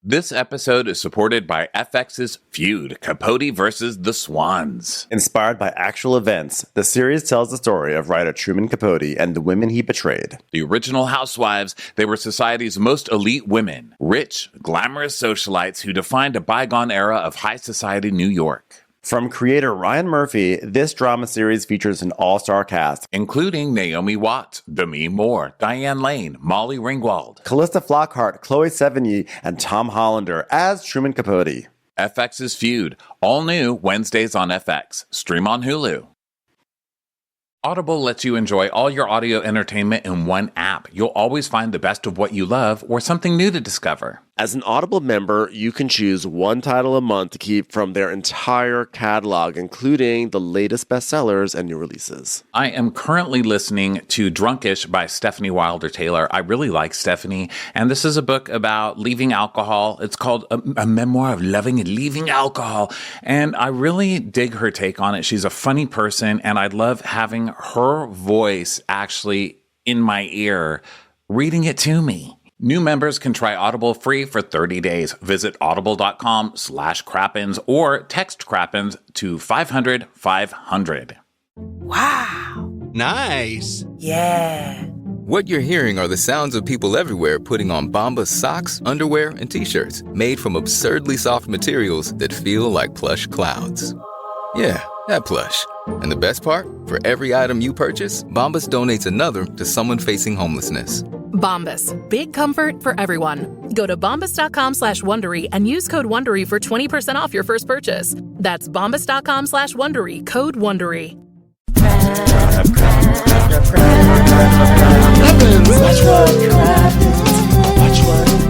This episode is supported by FX's Feud, Capote versus the Swans. Inspired by actual events, the series tells the story of writer Truman Capote and the women he betrayed. The original Housewives, they were society's most elite women, rich, glamorous socialites who defined a bygone era of high society New York. From creator Ryan Murphy, this drama series features an all-star cast, including Naomi Watts, Demi Moore, Diane Lane, Molly Ringwald, Callista Flockhart, Chloe Sevigny, and Tom Hollander as Truman Capote. FX's Feud, all new Wednesdays on FX. Stream on Hulu. Audible lets you enjoy all your audio entertainment in one app. You'll always find the best of what you love or something new to discover. As an Audible member, you can choose one title a month to keep from their entire catalog, including the latest bestsellers and new releases. I am currently listening to Drunkish by Stephanie Wilder Taylor. I really like Stephanie, and this is a book about leaving alcohol. It's called a Memoir of Loving and Leaving Alcohol, and I really dig her take on it. She's a funny person, and I love having her voice actually in my ear, reading it to me. New members can try Audible free for 30 days. Visit audible.com/Crappens or text Crappens to 500-500. Wow. Nice. Yeah. What you're hearing are the sounds of people everywhere putting on Bombas socks, underwear, and T-shirts made from absurdly soft materials that feel like plush clouds. Yeah, that plush. And the best part? For every item you purchase, Bombas donates another to someone facing homelessness. Bombas. Big comfort for everyone. Go to bombas.com/Wondery and use code Wondery for 20% off your first purchase. That's bombas.com/Wondery. Code Wondery. Watch what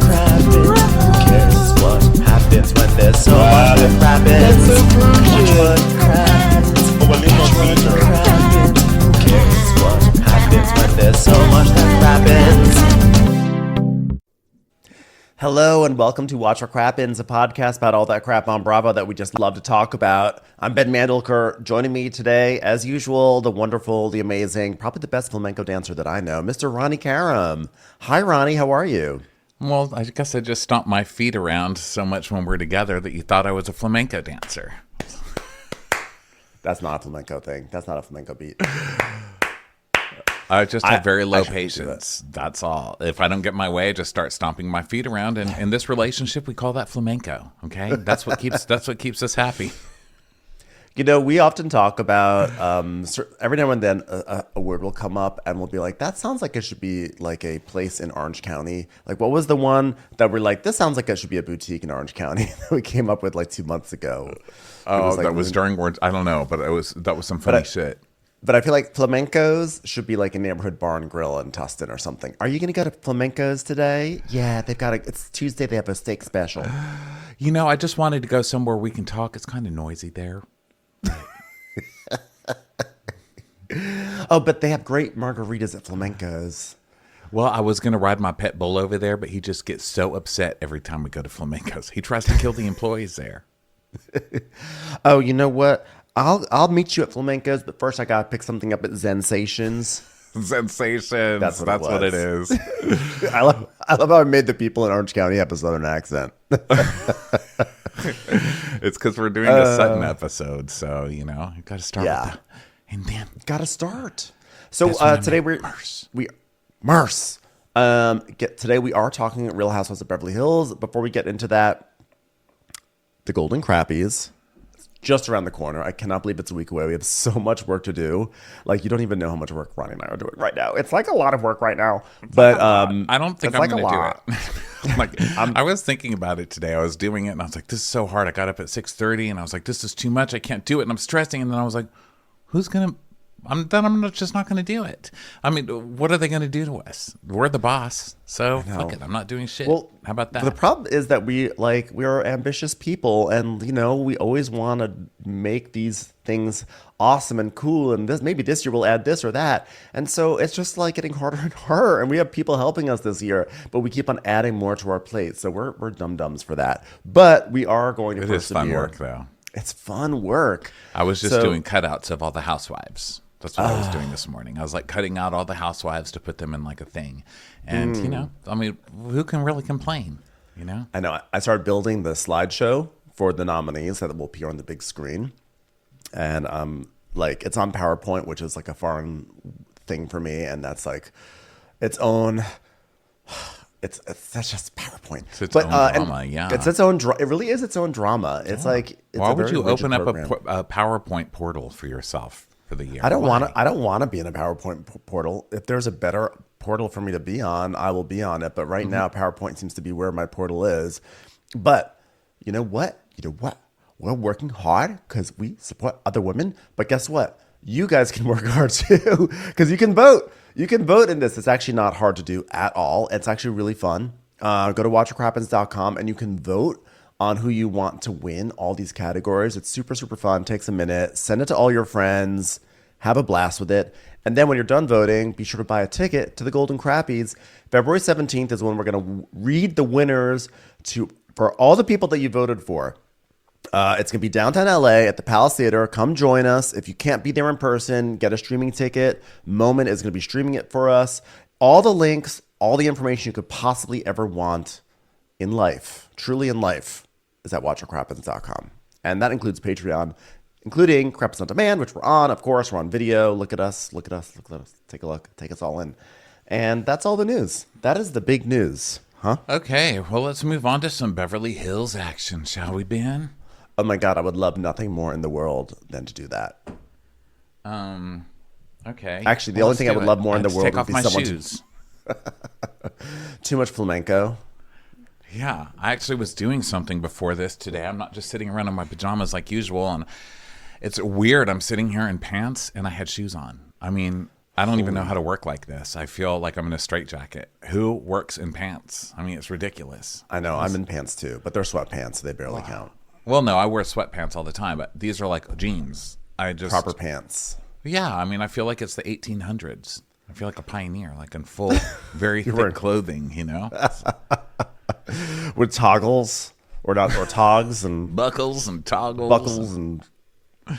crappens. Who cares what happens when there's so much crappens? Watch what crappens. Who cares what happens when there's so much that crappens? Hello and welcome to Watch What Crappens, a podcast about all that crap on Bravo that we just love to talk about. I'm Ben Mandelker. Joining me today, as usual, the wonderful, the amazing, probably the best flamenco dancer that I know, Mr. Ronnie Karam. Hi, Ronnie. How are you? Well, I guess I just stomped my feet around so much when we're together that you thought I was a flamenco dancer. That's not a flamenco thing. That's not a flamenco beat. I just have very low patience. That's all. If I don't get my way, I just start stomping my feet around. And in this relationship, we call that flamenco. Okay, that's what keeps us happy. You know, we often talk about every now and then a word will come up and we'll be like, that sounds like it should be like a place in Orange County. Like, what was the one that we're like, this sounds like it should be a boutique in Orange County that we came up with like 2 months ago? Oh, that was during words. I don't know, but that was some funny shit. But I feel like flamencos should be like a neighborhood bar and grill in Tustin or something. Are you going to go to flamencos today? Yeah, it's Tuesday. They have a steak special. You know, I just wanted to go somewhere we can talk. It's kind of noisy there. Oh, but they have great margaritas at flamencos. Well, I was going to ride my pet bull over there, but he just gets so upset every time we go to flamencos. He tries to kill the employees there. Oh, you know what? I'll meet you at flamencos, but first I gotta pick something up at Sensations. Sensations. That's what it is. I love how I made the people in Orange County have a Southern accent. It's because we're doing a Sutton episode, so you know you got to start. Yeah, with that. And then gotta start. So today Merce. Today we are talking Real Housewives of Beverly Hills. Before we get into that, the Golden Crappies. Just around the corner. I cannot believe it's a week away. We have so much work to do. Like, you don't even know how much work Ronnie and I are doing right now. It's like a lot of work right now. But I don't think I'm going to do it. I was thinking about it today. I was doing it, and I was like, this is so hard. I got up at 6:30, and I was like, this is too much. I can't do it, and I'm stressing. And then I was like, who's going to... I'm just not going to do it. I mean, what are they going to do to us? We're the boss, so fuck it. I'm not doing shit. Well, how about that? The problem is that we are ambitious people, and you know we always want to make these things awesome and cool. And maybe this year we'll add this or that, and so it's just like getting harder and harder. And we have people helping us this year, but we keep on adding more to our plate. So we're dum-dums for that. But we are going to persevere. It is fun work, though. It's fun work. I was just doing cutouts of all the housewives. That's what I was doing this morning. I was like cutting out all the housewives to put them in like a thing. And, you know, I mean, who can really complain? you know? I know. I started building the slideshow for the nominees that will appear on the big screen. And like it's on PowerPoint, which is like a foreign thing for me. And that's like its own... that's just PowerPoint. It's its own drama, yeah. It's its own it really is its own drama. It's like why would you open up a PowerPoint portal for yourself for the year? I don't want to be in a PowerPoint portal. If there's a better portal for me to be on, I will be on it. But right now, PowerPoint seems to be where my portal is. But you know what? We're working hard because we support other women. But guess what? You guys can work hard too because you can vote. You can vote in this. It's actually not hard to do at all. It's actually really fun. Go to watchwhatcrappens.com and you can vote on who you want to win all these categories. It's super, super fun. Takes a minute. Send it to all your friends. Have a blast with it. And then when you're done voting, be sure to buy a ticket to the Golden Crappies. February 17th is when we're going to read the winners for all the people that you voted for. It's going to be downtown LA at the Palace Theater. Come join us. If you can't be there in person, get a streaming ticket. Moment is going to be streaming it for us. All the links, all the information you could possibly ever want in life, truly in life, is at watchwhatcrappens.com. And that includes Patreon, including Crappens on Demand, which we're on. Of course, we're on video. Look at us. Take a look. Take us all in. And that's all the news. That is the big news. Huh? Okay, well, let's move on to some Beverly Hills action, shall we, Ben? Oh my God, I would love nothing more in the world than to do that. Okay. Actually, the only thing I would love more in the world would be someone shoes. Too much flamenco. Yeah, I actually was doing something before this today. I'm not just sitting around in my pajamas like usual, and it's weird. I'm sitting here in pants, and I had shoes on. I mean, I don't even know how to work like this. I feel like I'm in a straitjacket. Who works in pants? I mean, it's ridiculous. I know, I'm in pants too, but they're sweatpants, so they barely count. Well, no, I wear sweatpants all the time, but these are like jeans. Proper pants. Yeah, I mean, I feel like it's the 1800s. I feel like a pioneer, like in full, very thick clothing, you know? With toggles or togs and buckles and toggles. Buckles and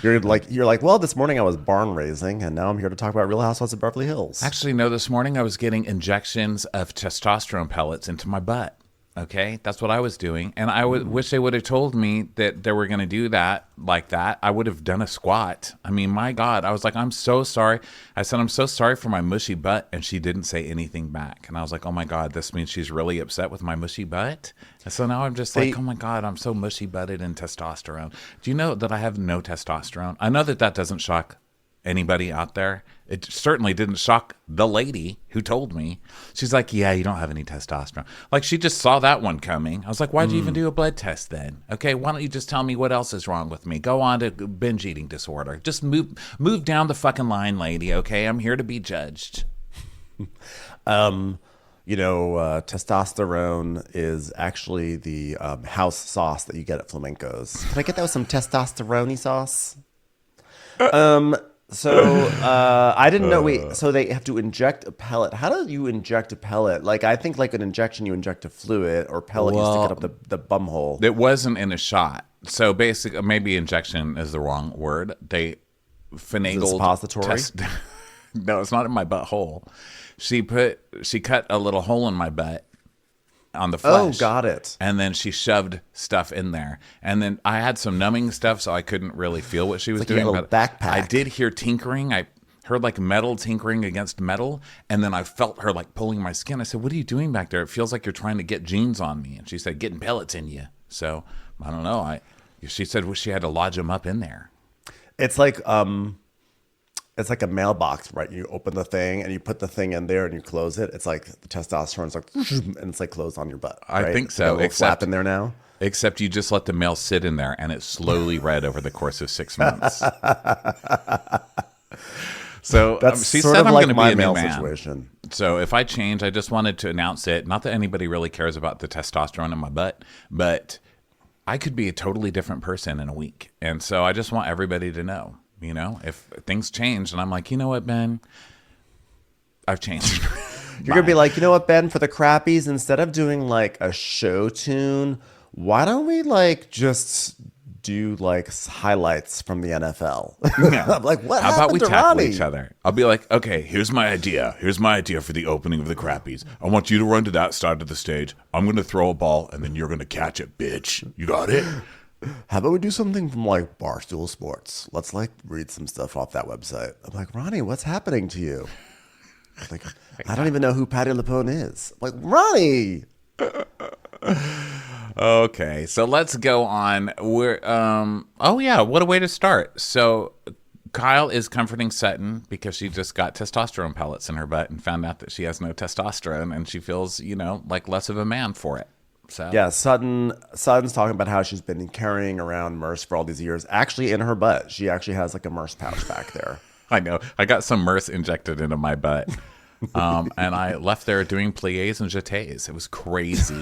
you're like, well, this morning I was barn raising and now I'm here to talk about Real Housewives of Beverly Hills. Actually, no, this morning I was getting injections of testosterone pellets into my butt. Okay, that's what I was doing. And I wish they would have told me that they were going to do that like that. I would have done a squat. I mean, my God, I was like, I'm so sorry. I said, I'm so sorry for my mushy butt. And she didn't say anything back. And I was like, oh my God, this means she's really upset with my mushy butt. And so now I'm just like, oh my God, I'm so mushy butted in testosterone. Do you know that I have no testosterone? I know that doesn't shock anybody out there. It certainly didn't shock the lady who told me. She's like, yeah, you don't have any testosterone. Like, she just saw that one coming. I was like, why'd you even do a blood test then? Okay, why don't you just tell me what else is wrong with me? Go on to binge eating disorder. Just move down the fucking line, lady, okay? I'm here to be judged. Testosterone is actually the house sauce that you get at flamencos. Can I get that with some testosterone sauce? So I didn't know. So they have to inject a pellet. How do you inject a pellet? Like, I think like an injection, you inject a fluid, or pellet, you stick it up the bum hole. It wasn't in a shot. So basically, maybe injection is the wrong word. They finagled. Suppository? No, it's not in my butthole. She cut a little hole in my butt on the flesh. Oh, got it. And then she shoved stuff in there. And then I had some numbing stuff, so I couldn't really feel what she was doing. A little backpack. I did hear tinkering. I heard like metal tinkering against metal. And then I felt her like pulling my skin. I said, what are you doing back there? It feels like you're trying to get jeans on me. And she said, getting pellets in you. So I don't know. She said she had to lodge them up in there. It's like a mailbox, right? You open the thing and you put the thing in there and you close it. It's like the testosterone's like, and it's like closed on your butt. Right? I think so. It's flap in there now. Except you just let the mail sit in there and it slowly read over the course of 6 months. So that's she sort said of I'm like going to my be a mail new man. situation. So if I change, I just wanted to announce it. Not that anybody really cares about the testosterone in my butt, but I could be a totally different person in a week. And so I just want everybody to know. You know, if things change and I'm like, you know what, Ben, I've changed. You're going to be like, you know what, Ben, for the Crappies, instead of doing like a show tune, why don't we like just do like highlights from the NFL. Yeah. I'm like, what How about we happened to tackle Ronnie? each other? I'll be like, okay, here's my idea. Here's my idea for the opening of the Crappies. I want you to run to that side of the stage. I'm going to throw a ball, and then you're going to catch it, bitch. You got it? How about we do something from like Barstool Sports? Let's like read some stuff off that website. I'm like, Ronnie, what's happening to you? Like, I don't even know who Patti LuPone is. I'm like, Ronnie. Okay, so let's go on. We're oh yeah, what a way to start. So Kyle is comforting Sutton because she just got testosterone pellets in her butt and found out that she has no testosterone, and she feels, like less of a man for it. So Yeah, Sutton's talking about how she's been carrying around Merce for all these years. Actually, in her butt, she actually has like a Merce pouch back there. I know. I got some Merce injected into my butt. And I left there doing pliés and jetés. It was crazy.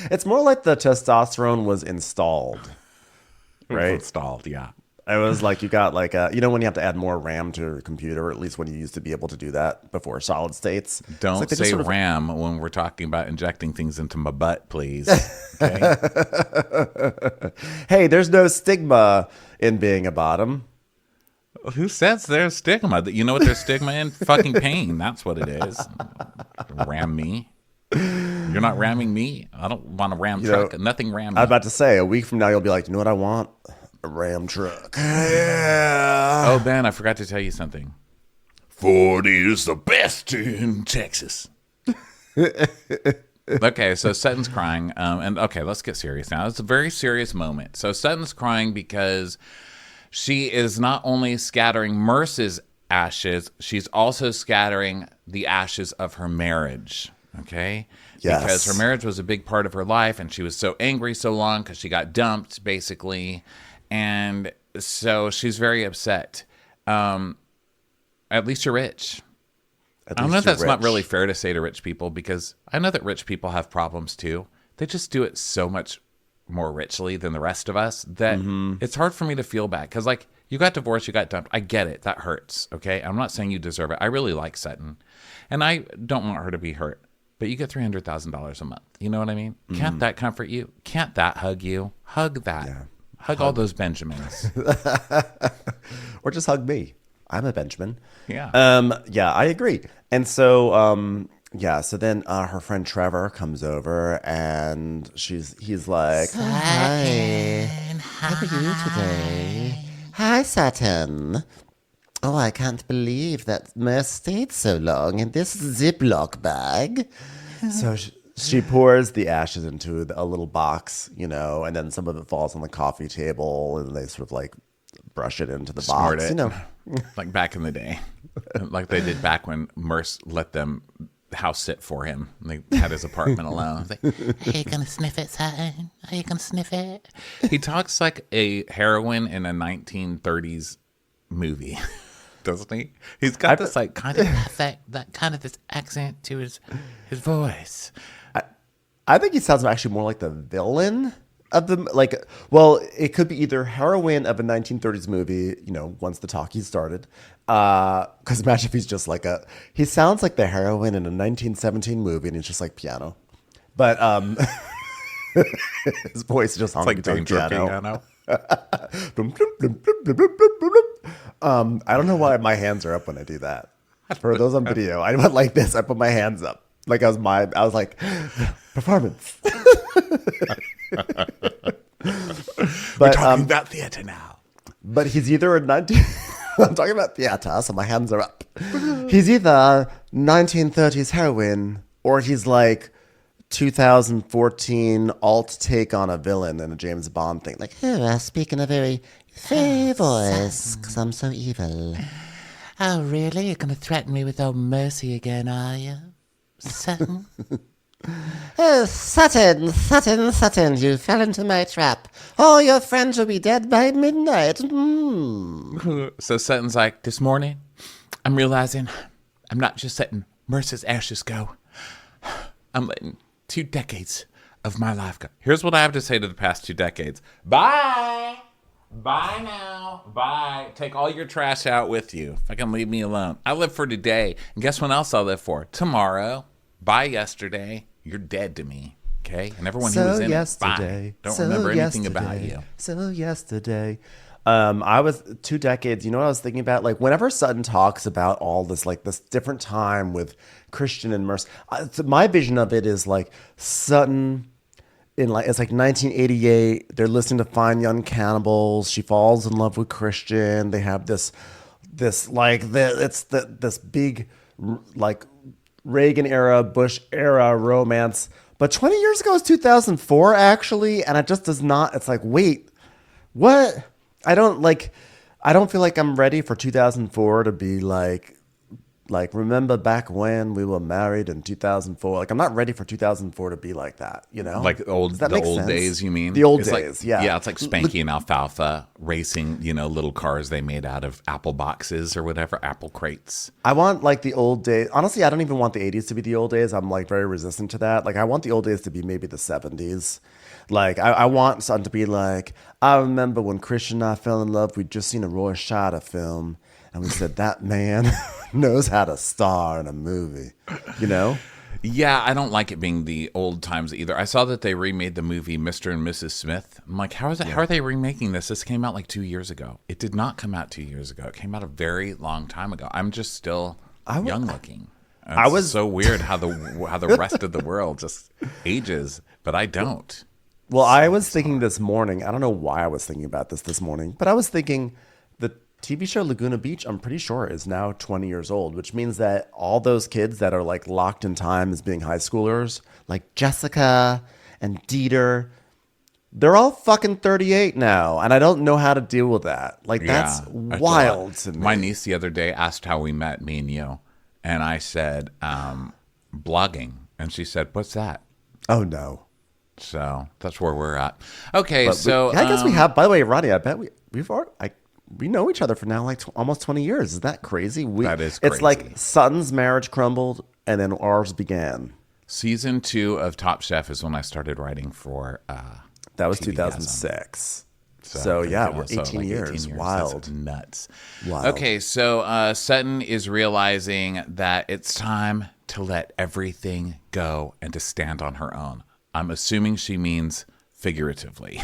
It's more like the testosterone was installed, It was right? installed, yeah. It was like you got like when you have to add more RAM to your computer, or at least when you used to be able to do that before solid states. It's Don't like they say just sort of- RAM when we're talking about injecting things into my butt, please. Okay? Hey, there's no stigma in being a bottom. Who says there's stigma? You know what there's stigma in? Fucking pain. That's what it is. Ram me. You're not ramming me. I don't want a ram truck. Nothing ram me. I'm about to say, a week from now, you'll be like, you know what I want? A Ram truck. Yeah. Oh, Ben, I forgot to tell you something. 40 is the best in Texas. Okay, so Sutton's crying. And okay, let's get serious now. It's a very serious moment. So Sutton's crying because she is not only scattering Merce's ashes, she's also scattering the ashes of her marriage. Okay? Yes. Because her marriage was a big part of her life, and she was so angry so long because she got dumped, basically. And so she's very upset. At least you're rich. I don't know if that's not really fair to say to rich people, because I know that rich people have problems too. They just do it so much more richly than the rest of us that it's hard for me to feel bad. Because, like, you got divorced, you got dumped. I get it. That hurts, okay? I'm not saying you deserve it. I really like Sutton. And I don't want her to be hurt. But you get $300,000 a month. You know what I mean? Can't that comfort you? Can't that hug you? Hug that. Yeah. Hug all those Benjamins. Or just hug me. I'm a Benjamin. Yeah. Yeah, I agree. And so, so then her friend Trevor comes over and he's like, Hi, how are you today? Hi, Sutton. Oh, I can't believe that Merce stayed so long in this Ziploc bag. So she pours the ashes into a little box, and then some of it falls on the coffee table, and they sort of like brush it into the Snort box, it. Like back in the day. Like they did back when Merce let them house sit for him. They had his apartment alone. Like, are you going to sniff it, Sutton? Are you going to sniff it? He talks like a heroine in a 1930s movie. Doesn't he? He's got this like kind of effect, that kind of this accent to his voice. I think he sounds actually more like the villain of the it could be either heroine of a 1930s movie, once the talkies started. Because imagine if he's just like he sounds like the heroine in a 1917 movie, and it's just like piano, but his voice is just like danger piano. I don't know why my hands are up when I do that. For those on video, I went like this. I put my hands up like I was like performance. We're talking about theater now. But he's either a 19. I'm talking about theater, so my hands are up. He's either 1930s heroine, or he's like 2014 alt take on a villain in a James Bond thing. Like, I speak in a very voice because I'm so evil. Oh, really? You're going to threaten me with old Mercy again, are you? Sutton? Oh, Sutton, you fell into my trap. All your friends will be dead by midnight. So Sutton's like, this morning, I'm realizing I'm not just letting Merce's ashes go. I'm letting 2 decades of my life go. Here's what I have to say to the past 2 decades. Bye. Bye now. Bye. Take all your trash out with you. Fucking leave me alone. I live for today. And guess what else I live for? Tomorrow. Bye yesterday. You're dead to me. Okay, and everyone who was in it, bye. Don't remember anything about you. So yesterday. I was 2 decades. You know what I was thinking about? Like whenever Sutton talks about all this, like this different time with Christian and Merce, my vision of it is like Sutton in like, it's like 1988. They're listening to Fine Young Cannibals. She falls in love with Christian. They have this big like Reagan era, Bush era romance. But 20 years ago is 2004 actually. And it just does not, it's like, wait, what? I don't feel like I'm ready for 2004 to be like remember back when we were married in 2004. Like I'm not ready for 2004 to be like that, you know? Like the old days, you mean? The old it's days, like, yeah. Yeah, it's like Spanky and Alfalfa racing, little cars they made out of apple boxes or whatever, apple crates. I want like the old days. Honestly, I don't even want the 80s to be the old days. I'm like very resistant to that. Like I want the old days to be maybe the 70s. Like I want something to be like, I remember when Christian and I fell in love, we'd just seen a Roy Scheider film and we said that man knows how to star in a movie, you know? Yeah, I don't like it being the old times either. I saw that they remade the movie Mr. and Mrs. Smith. I'm like, how are they remaking this? This came out like 2 years ago. It did not come out 2 years ago. It came out a very long time ago. I'm just still young looking. It's so weird how the rest of the world just ages, but I don't. Well, I was thinking this morning, I don't know why I was thinking about this morning, but I was thinking the TV show Laguna Beach, I'm pretty sure is now 20 years old, which means that all those kids that are like locked in time as being high schoolers, like Jessica and Dieter, they're all fucking 38 now. And I don't know how to deal with that. Like that's wild to me. My niece the other day asked how we met, me and you. And I said, blogging. And she said, what's that? Oh, no. So that's where we're at. Okay, But I guess we have. By the way, Rodney, I bet we know each other for now like almost 20 years. Is that crazy? That is crazy. It's like Sutton's marriage crumbled and then ours began. Season 2 of Top Chef is when I started writing for. That was TV 2006. So yeah, we're 18 years. Wild. That's nuts. Wild. Okay, so Sutton is realizing that it's time to let everything go and to stand on her own. I'm assuming she means figuratively,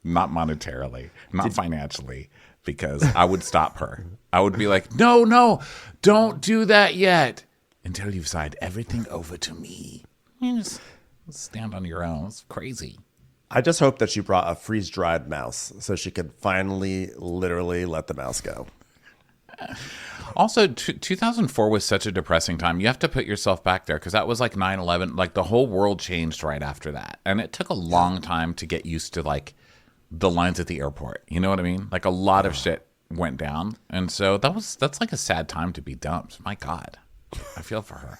not monetarily, not financially, because I would stop her. I would be like, no, don't do that yet until you've signed everything over to me. You just stand on your own. It's crazy. I just hope that she brought a freeze-dried mouse so she could finally, literally let the mouse go. Also, 2004 was such a depressing time. You have to put yourself back there because that was like 9/11. Like the whole world changed right after that. And it took a long time to get used to like the lines at the airport. You know what I mean? Like a lot of shit went down. And so that's like a sad time to be dumped. My God, I feel for her.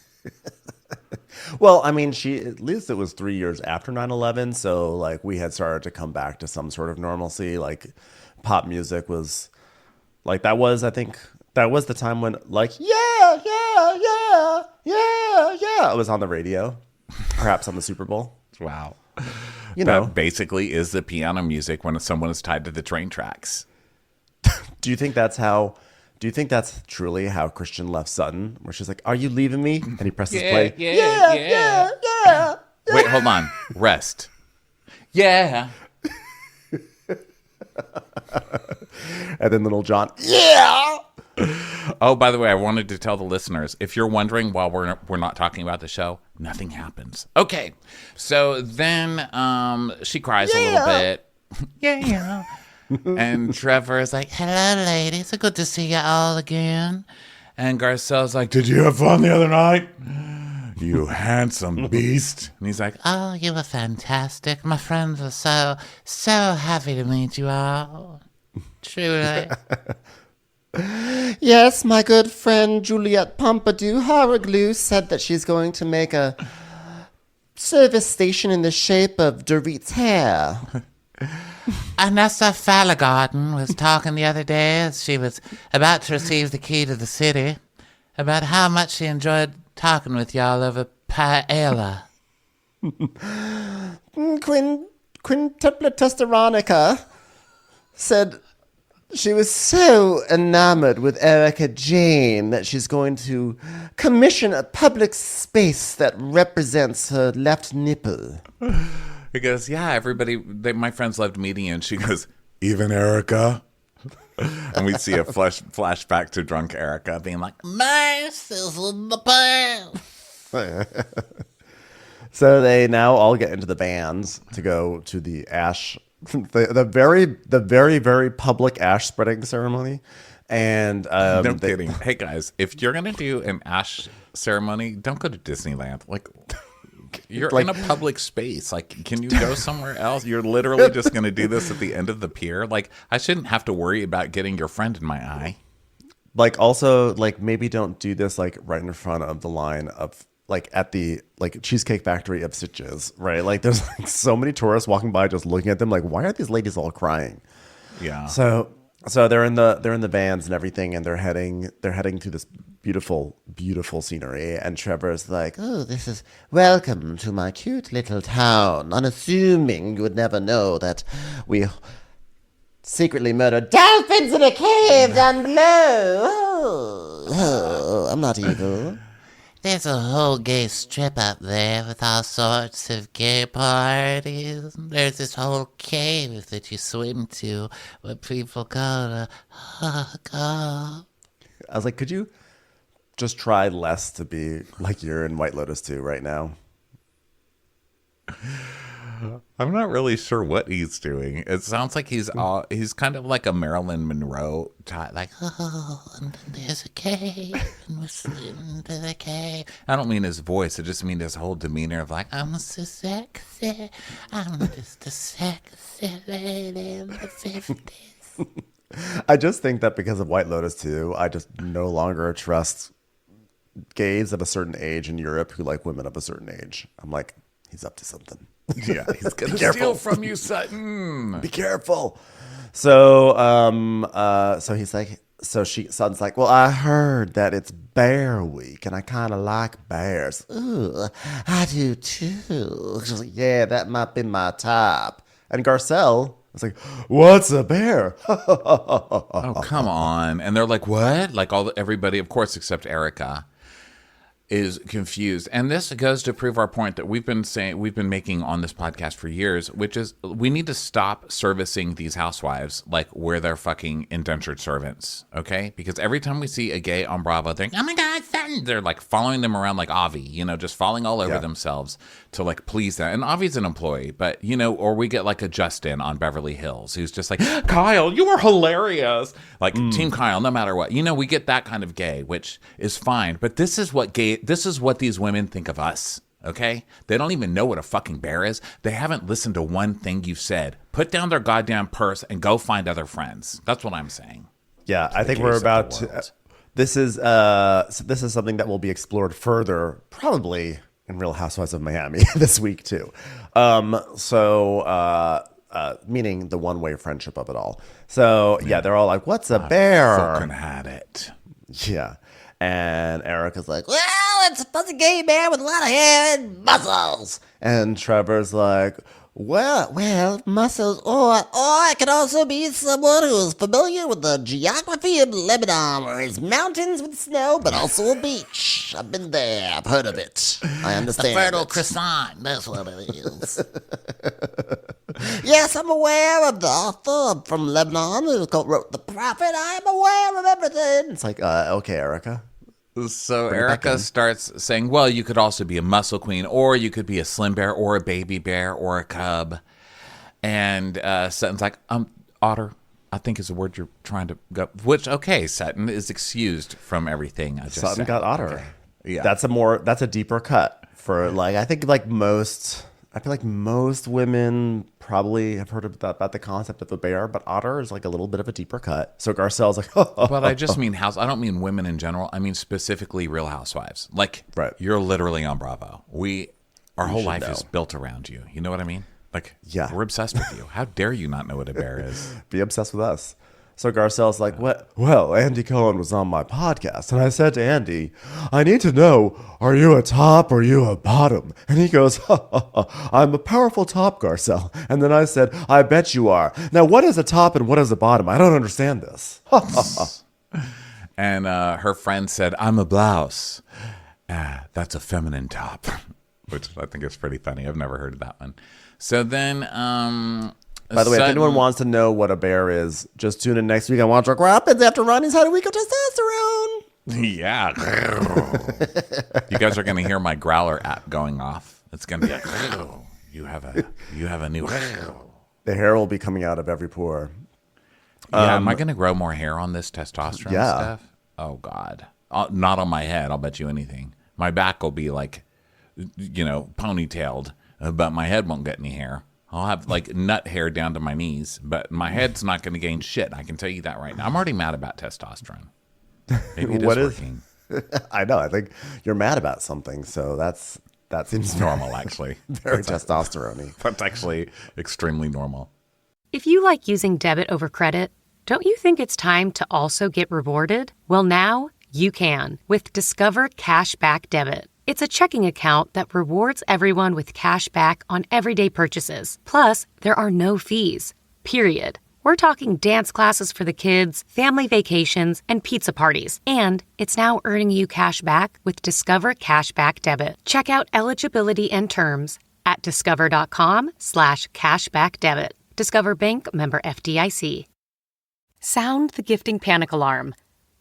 Well, I mean, at least it was 3 years after 9/11. So like we had started to come back to some sort of normalcy. Like pop music was like, that was the time when like, yeah, it was on the radio, perhaps on the Super Bowl. Wow. That basically is the piano music when someone is tied to the train tracks. Do you think that's truly how Christian left Sutton, where she's like, are you leaving me? And he presses play. Yeah. Wait, hold on. Rest. Yeah. And then little John, yeah. Oh, by the way, I wanted to tell the listeners, if you're wondering while we're not talking about the show, nothing happens. Okay. So then she cries a little bit. Yeah. And Trevor is like, Hello, ladies. So good to see you all again. and Garcelle's like, did you have fun the other night? You handsome beast. And he's like, Oh, you were fantastic. My friends were so happy to meet you all. Truly. Yes, my good friend Juliette Pompadour Haraglu said that she's going to make a service station in the shape of Dorit's hair. Anessa Fallergarten was talking the other day as she was about to receive the key to the city about how much she enjoyed talking with y'all over paella. Quintupla Testeronica said She was so enamored with Erica Jane that she's going to commission a public space that represents her left nipple. He goes, yeah, everybody, my friends loved meeting you. And she goes, even Erica? And we see a flashback to drunk Erica being like, Merce is in the past. So they now all get into the bands to go to the ash, the very, very public ash spreading ceremony. And no kidding. Hey guys, if you're gonna do an ash ceremony, don't go to Disneyland. Like, you're in a public space. Like, can you go somewhere else? You're literally just gonna do this at the end of the pier. Like, I shouldn't have to worry about getting your friend in my eye. Like, also, like, maybe don't do this like right in front of the line of like at the like Cheesecake Factory of Sitges, right? Like, there's like so many tourists walking by just looking at them like, why are these ladies all crying? Yeah. So they're in the vans and everything, and they're heading through this beautiful scenery. And Trevor's like, Oh, this is welcome to my cute little town. Unassuming you would never know that we secretly murdered dolphins in a cave down below. Oh, I'm not evil. There's a whole gay strip up there with all sorts of gay parties. There's this whole cave that you swim to where people go to hook up. I was like, could you just try less to be like you're in White Lotus 2 right now? I'm not really sure what he's doing. It sounds like he's kind of like a Marilyn Monroe type, like, Oh, and there's a cave, and we're slipping to the cave. I don't mean his voice. I just mean his whole demeanor of like, I'm so sexy. I'm just a sexy lady in the 50s. I just think that because of White Lotus 2, I just no longer trust gays of a certain age in Europe who like women of a certain age. I'm like, he's up to something. yeah, he's gonna steal from you, Sutton. Be careful. So, he's like, Sutton's like, well, I heard that it's Bear Week, and I kind of like bears. Ooh, I do too. She's like, yeah, that might be my type. And Garcelle was like, what's a bear? Oh, come on. And they're like, what? Like everybody, of course, except Erica, is confused. And this goes to prove our point that we've been making on this podcast for years, which is we need to stop servicing these housewives like we're their fucking indentured servants, okay? Because every time we see a gay on Bravo, they're like, oh my God, Sutton! They're like following them around like Avi, just falling all over themselves to like please them. And Avi's an employee, but or we get like a Justin on Beverly Hills who's just like, Kyle, you are hilarious. Like Team Kyle, no matter what. We get that kind of gay, which is fine. But this is what these women think of us, okay? They don't even know what a fucking bear is. They haven't listened to one thing you've said. Put down their goddamn purse and go find other friends. That's what I'm saying. Yeah, I think we're about to. This is something that will be explored further, probably in Real Housewives of Miami this week too. Meaning the one-way friendship of it all. So yeah, they're all like, "What's a bear?" Fucking had it. Yeah, and Erica's like, Well, it's a fuzzy gay man with a lot of hair and muscles. and Trevor's like, Well, muscles, or it could also be someone who's familiar with the geography of Lebanon, where it's mountains with snow, but also a beach. I've been there. I've heard of it. I understand. The Fertile it. Croissant, that's what it is. Yes, I'm aware of the author from Lebanon who wrote The Prophet. I'm aware of everything. "It's like, okay, Erica." So Erica starts saying, well, you could also be a muscle queen, or you could be a slim bear, or a baby bear, or a cub. And Sutton's like, otter, I think is the word you're trying to go. Which, okay, Sutton is excused from everything I just Sutton said. got otter. Okay. Yeah. That's a deeper cut for like, I feel like most women probably have heard about the concept of a bear, but otter is like a little bit of a deeper cut. So Garcelle's like, But I just mean I don't mean women in general. I mean specifically Real Housewives. Like, right. You're literally on Bravo. Our whole life is built around you. You know what I mean? Like, yeah, we're obsessed with you. How dare you not know what a bear is? Be obsessed with us. So Garcelle's like, what? Well, Andy Cohen was on my podcast. And I said to Andy, I need to know, are you a top or are you a bottom? And he goes, I'm a powerful top, Garcelle. And then I said, I bet you are. Now, what is a top and what is a bottom? I don't understand this. And her friend said, I'm a blouse. That's a feminine top, which I think is pretty funny. I've never heard of that one. So then... By the way, if anyone wants to know what a bear is, just tune in next week and watch our Crappies after Ronnie's had a week of testosterone. Yeah. You guys are going to hear my growler app going off. It's going to be like, you have a new... The hair will be coming out of every pore. Yeah, am I going to grow more hair on this testosterone stuff? Oh, God. Not on my head, I'll bet you anything. My back will be like, ponytailed, but my head won't get any hair. I'll have like nut hair down to my knees, but my head's not going to gain shit. I can tell you that right now. I'm already mad about testosterone. Maybe it is working. I know. I think you're mad about something, so that seems normal, actually. Very testosterone-y. That's actually extremely normal. If you like using debit over credit, don't you think it's time to also get rewarded? Well, now you can with Discover Cashback Debit. It's a checking account that rewards everyone with cash back on everyday purchases. Plus, there are no fees, period. We're talking dance classes for the kids, family vacations, and pizza parties. And it's now earning you cash back with Discover Cashback Debit. Check out eligibility and terms at discover.com/cashbackdebit. Discover Bank, member FDIC. Sound the gifting panic alarm.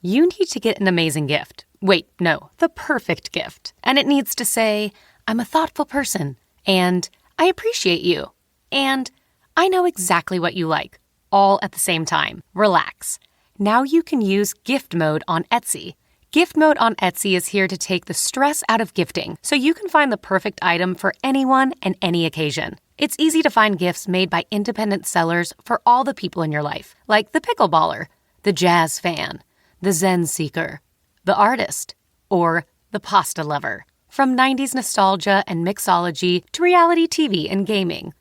You need to get an amazing gift. Wait, no, the perfect gift. And it needs to say, I'm a thoughtful person, and I appreciate you, and I know exactly what you like, all at the same time. Relax. Now you can use gift mode on Etsy. Gift mode on Etsy is here to take the stress out of gifting, so you can find the perfect item for anyone and any occasion. It's easy to find gifts made by independent sellers for all the people in your life, like the pickleballer, the jazz fan, the Zen seeker, the artist, or the pasta lover. From 90s nostalgia and mixology to reality TV and gaming,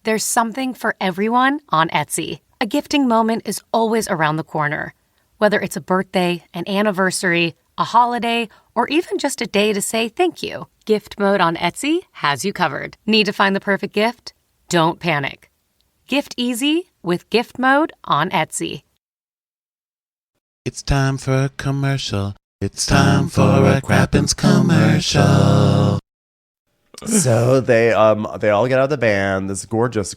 there's something for everyone on Etsy. A gifting moment is always around the corner. Whether it's a birthday, an anniversary, a holiday, or even just a day to say thank you, Gift Mode on Etsy has you covered. Need to find the perfect gift? Don't panic. Gift easy with Gift Mode on Etsy. It's time for a commercial. It's time for a Crappies commercial. So they all get out of the van, this gorgeous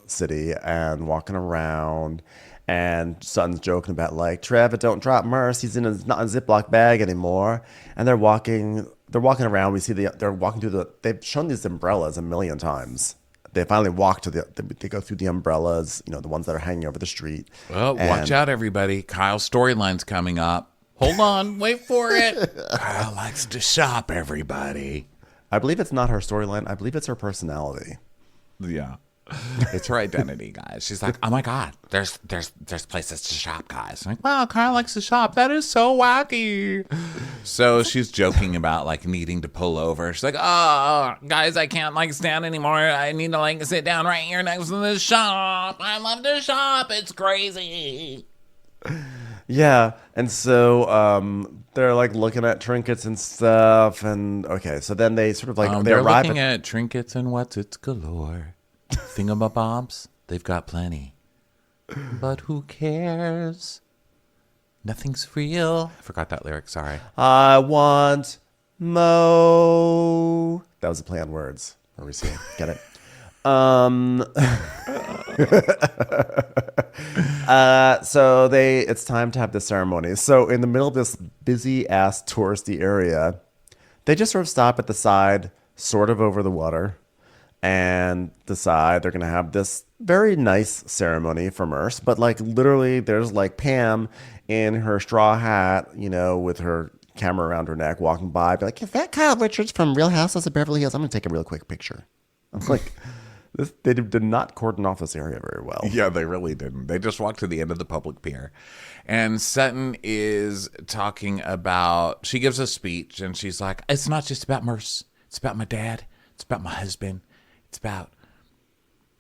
city, and walking around, and Sutton's joking about like, Trevor, don't drop Merce. He's not in a Ziploc bag anymore. And they're walking around. We see they're walking through they've shown these umbrellas a million times. They finally walk they go through the umbrellas, the ones that are hanging over the street. Well, watch out, everybody. Kyle's storyline's coming up. Hold on, wait for it. Kyle likes to shop, everybody. I believe it's not her storyline. I believe it's her personality. Yeah. It's her identity, guys. She's like, oh my God, there's places to shop, guys. I'm like, wow, Kyle likes to shop. That is so wacky. So she's joking about like needing to pull over. She's like, oh, guys, I can't like stand anymore. I need to like sit down right here next to this shop. I love to shop. It's crazy. Yeah, and so they're like looking at trinkets and stuff, and okay, so then they sort of like they're looking at trinkets and what's it's galore. Thingamabobs, they've got plenty. But who cares? Nothing's real. I forgot that lyric, sorry. I want Mo. That was a play on words. Where we see it. Get it? So it's time to have the ceremony. So in the middle of this busy ass touristy area, they just sort of stop at the side, sort of over the water, and decide they're going to have this very nice ceremony for Merce. But like literally there's like Pam in her straw hat, with her camera around her neck walking by, be like, is that Kyle Richards from Real Housewives of Beverly Hills? I'm going to take a real quick picture. I'm like, they did not cordon off this area very well. Yeah, they really didn't. They just walked to the end of the public pier. And Sutton is talking about, she gives a speech and she's like, it's not just about Merce. It's about my dad. It's about my husband. It's about,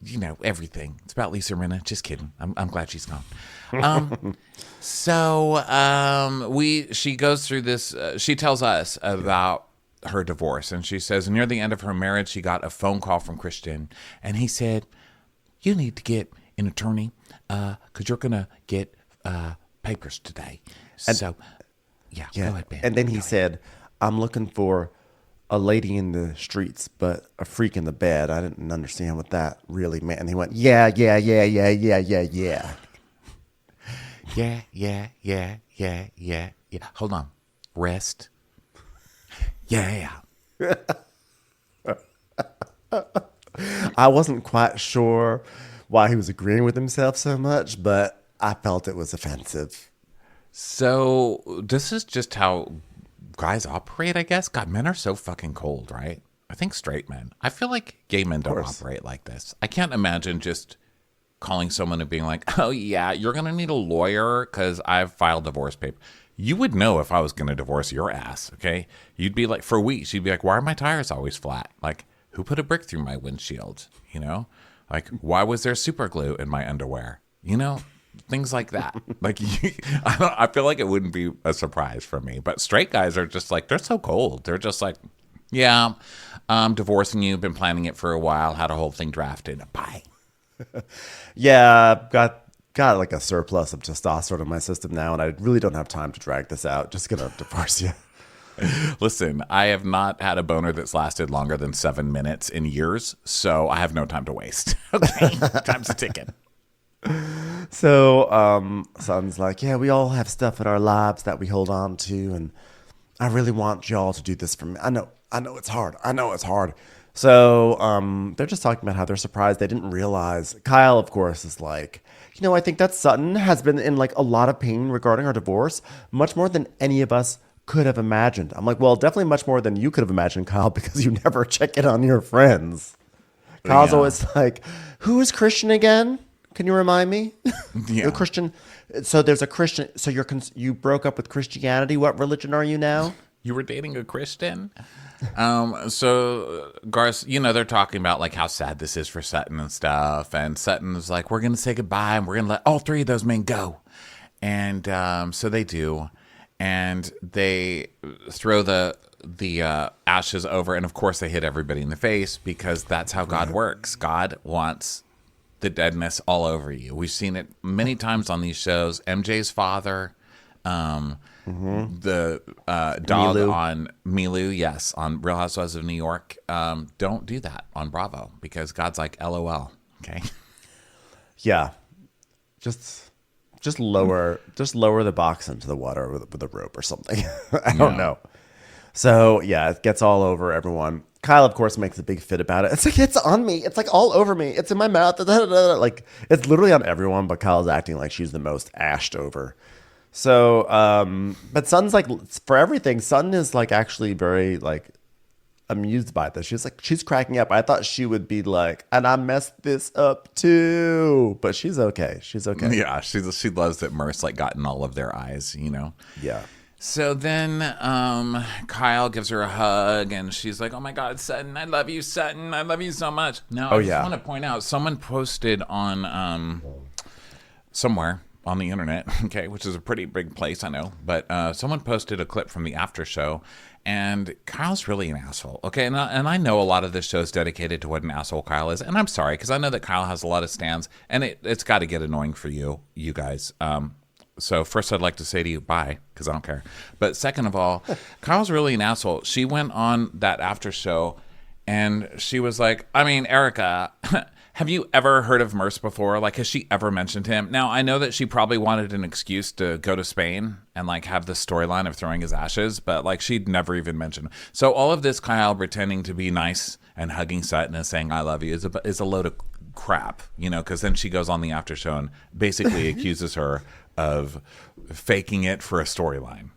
you know, everything. It's about Lisa Rinna. Just kidding. I'm glad she's gone. She goes through this. She tells us about her divorce, and she says near the end of her marriage, she got a phone call from Christian, and he said, "You need to get an attorney because you're gonna get papers today." So, yeah, go ahead, Ben. And then he said, "I'm looking for a lady in the streets, but a freak in the bed." I didn't understand what that really meant. And he went, yeah. Yeah. Hold on. Rest. Yeah. I wasn't quite sure why he was agreeing with himself so much, but I felt it was offensive. So this is just how guys operate, I guess. God, men are so fucking cold, right? I think straight men. I feel like gay men don't operate like this. I can't imagine just calling someone and being like, "Oh yeah, you're gonna need a lawyer because I've filed divorce paper." You would know if I was gonna divorce your ass, okay? You'd be like, for weeks, you'd be like, "Why are my tires always flat? Like, who put a brick through my windshield? You know, like, why was there super glue in my underwear? You know." Things like that. Like, I feel like it wouldn't be a surprise for me. But straight guys are just like, they're so cold. They're just like, yeah, I'm divorcing you. Been planning it for a while. Had a whole thing drafted. Bye. Yeah, got like a surplus of testosterone in my system now, and I really don't have time to drag this out. Just gonna divorce you. Listen, I have not had a boner that's lasted longer than 7 minutes in years, so I have no time to waste. Okay, time's a ticking. So Sutton's like, yeah, we all have stuff in our lives that we hold on to, and I really want y'all to do this for me. I know it's hard. So they're just talking about how they're surprised they didn't realize. Kyle, of course, is like, I think that Sutton has been in like a lot of pain regarding our divorce, much more than any of us could have imagined. I'm like, well, definitely much more than you could have imagined, Kyle, because you never check in on your friends. Kyle's always like, who is Christian again? Can you remind me? Yeah. Christian. So there's a Christian. So you broke up with Christianity. What religion are you now? You were dating a Christian? So Garth, they're talking about like how sad this is for Sutton and stuff. And Sutton's like, we're going to say goodbye and we're going to let all three of those men go. And so they do. And they throw the ashes over. And of course they hit everybody in the face because that's how God works. God wants the deadness all over you. We've seen it many times on these shows. MJ's father, the dog Milu. on Milu, yes, on Real Housewives of New York. Don't do that on Bravo because God's like, LOL. Okay. Yeah, just lower the box into the water with a rope or something. I don't know. So yeah, it gets all over everyone. Kyle, of course, makes a big fit about it. It's like, it's on me. It's like all over me. It's in my mouth. Like, it's literally on everyone, but Kyle's acting like she's the most ashed over. So, but Sutton's like, for everything, Sutton is like actually very like amused by this. She's cracking up. I thought she would be like, and I messed this up too. But she's okay. She's okay. Yeah, she loves that Merce like got in all of their eyes, Yeah. So then Kyle gives her a hug, and she's like, oh, my God, Sutton, I love you, Sutton. I love you so much. Now, I just want to point out, someone posted on somewhere on the internet, okay, which is a pretty big place, I know, but someone posted a clip from the after show, and Kyle's really an asshole, okay? And I know a lot of this show is dedicated to what an asshole Kyle is, and I'm sorry, because I know that Kyle has a lot of stands, and it's got to get annoying for you guys. So first I'd like to say to you, bye, because I don't care. But second of all, Kyle's really an asshole. She went on that after show and she was like, I mean, Erica, have you ever heard of Merce before? Like, has she ever mentioned him? Now, I know that she probably wanted an excuse to go to Spain and like have the storyline of throwing his ashes, but like she'd never even mentioned him. So all of this Kyle pretending to be nice and hugging Sutton and saying, I love you is a load of crap, because then she goes on the after show and basically accuses her of faking it for a storyline.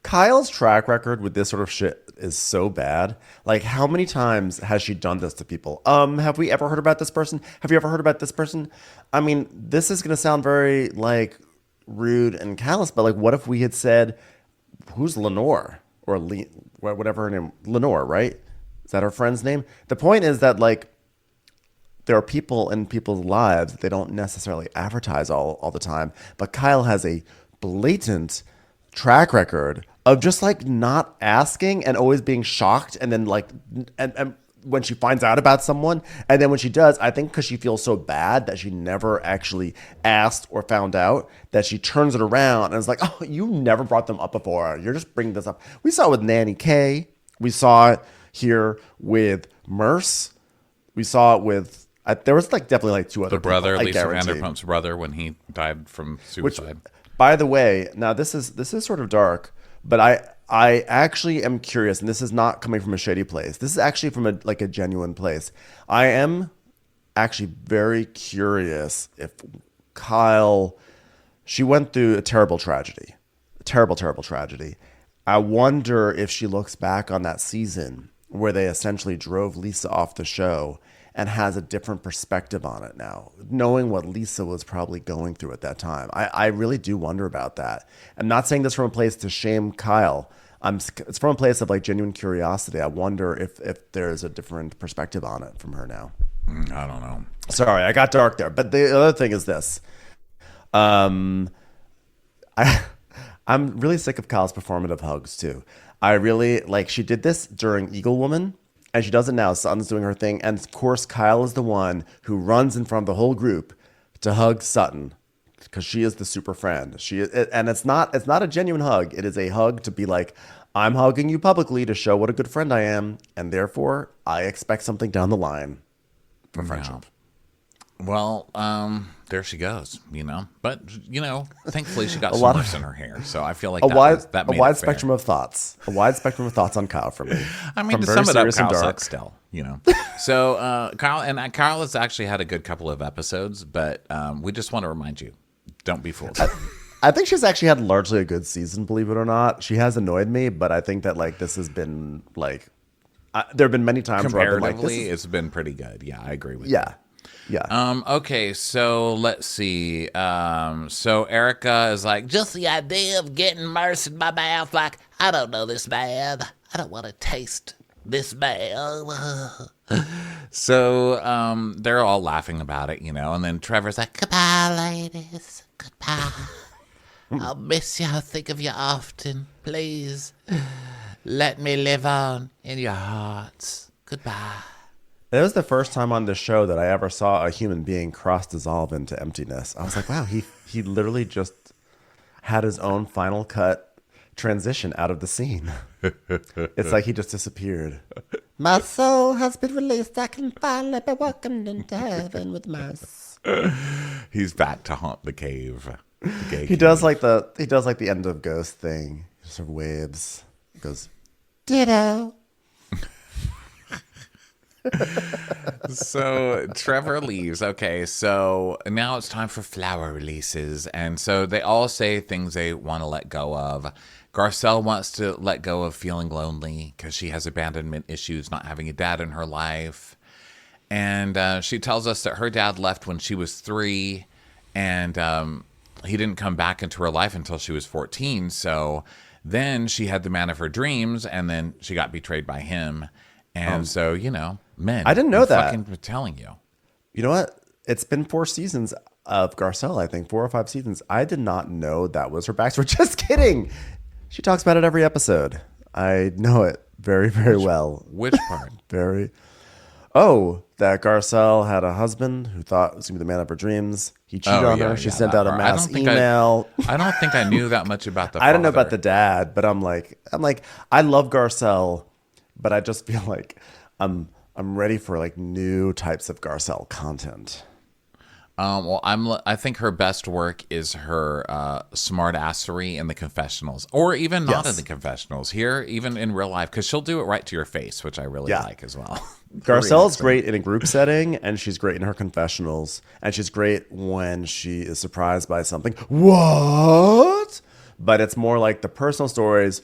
Kyle's track record with this sort of shit is so bad. Like, how many times has she done this to people? Have we ever heard about this person? Have you ever heard about this person? I mean, this is going to sound very, like, rude and callous, but, like, what if we had said, who's Lenore? Or whatever her name, Lenore, right? Is that her friend's name? The point is that, like, there are people in people's lives that they don't necessarily advertise all the time. But Kyle has a blatant track record of just like not asking and always being shocked. And then like, and when she finds out about someone, and then when she does, I think because she feels so bad that she never actually asked or found out, that she turns it around and is like, oh, you never brought them up before. You're just bringing this up. We saw it with Nanny K. We saw it here with Merce. We saw it with, there was like definitely like two other The brother, people, Lisa guarantee. Vanderpump's brother, when he died from suicide. Which, by the way, now this is sort of dark, but I actually am curious, and this is not coming from a shady place. This is actually from a genuine place. I am actually very curious if Kyle, she went through a terrible tragedy, terrible tragedy. I wonder if she looks back on that season where they essentially drove Lisa off the show and has a different perspective on it now, knowing what Lisa was probably going through at that time. I really do wonder about that. I'm not saying this from a place to shame Kyle. It's from a place of like genuine curiosity. I wonder if there's a different perspective on it from her now. I don't know. Sorry, I got dark there. But the other thing is this. I'm really sick of Kyle's performative hugs too. I really like, she did this during Eagle Woman, and she does it now. Sutton's doing her thing. And of course, Kyle is the one who runs in front of the whole group to hug Sutton because she is the super friend. And it's not a genuine hug. It is a hug to be like, I'm hugging you publicly to show what a good friend I am. And therefore, I expect something down the line for friendship. Well, there she goes, But, thankfully she got some Merce in her hair. So I feel like that made a wide it fair. spectrum of thoughts. A wide spectrum of thoughts on Kyle for me. I mean, From to very sum it up, serious and Kyle dark. sucks still, So Kyle has actually had a good couple of episodes, but we just want to remind you, don't be fooled. I think she's actually had largely a good season, believe it or not. She has annoyed me, but I think that like this has been like, there have been many times where I've been like, Comparatively, it's been pretty good. Yeah, I agree with you. yeah. Yeah. Okay, so let's see. So Erica is like, Just the idea of getting Merce in my mouth, like, I don't know this man. I don't want to taste this man. so they're all laughing about it, and then Trevor's like, Goodbye, ladies. Goodbye. I'll miss you. I'll think of you often. Please, let me live on in your hearts. Goodbye. It was the first time on the show that I ever saw a human being cross-dissolve into emptiness. I was like, wow, he literally just had his own final cut transition out of the scene. It's like he just disappeared. My soul has been released. I can finally be welcomed into heaven with Merce. he's back to haunt the cave. He does like the end of Ghost thing. He sort of waves. He goes, Ditto. So Trevor leaves. Okay, so now it's time for flower releases. And so they all say things they want to let go of. Garcelle wants to let go of feeling lonely because she has abandonment issues, not having a dad in her life. And she tells us that her dad left when she was 3, and he didn't come back into her life until she was 14. So then she had the man of her dreams, and then she got betrayed by him. And so, men. I didn't know that. Fucking telling you. you know what? It's been 4 seasons of Garcelle, I think, 4 or 5 seasons. I did not know that was her backstory. Just kidding. She talks about it every episode. I know it very, very well. Which part? That Garcelle had a husband who thought was going to be the man of her dreams. He cheated on her. She sent out a mass email. I don't think I knew that much about the I don't know about father. the dad, but I'm like, I love Garcelle, but I just feel like I'm ready for like new types of Garcelle content. I think her best work is her smart assery in the confessionals, or even not in the confessionals. Here, even in real life, because she'll do it right to your face, which I really like as well. Garcelle's great in a group setting, and she's great in her confessionals, and she's great when she is surprised by something. What? But it's more like the personal stories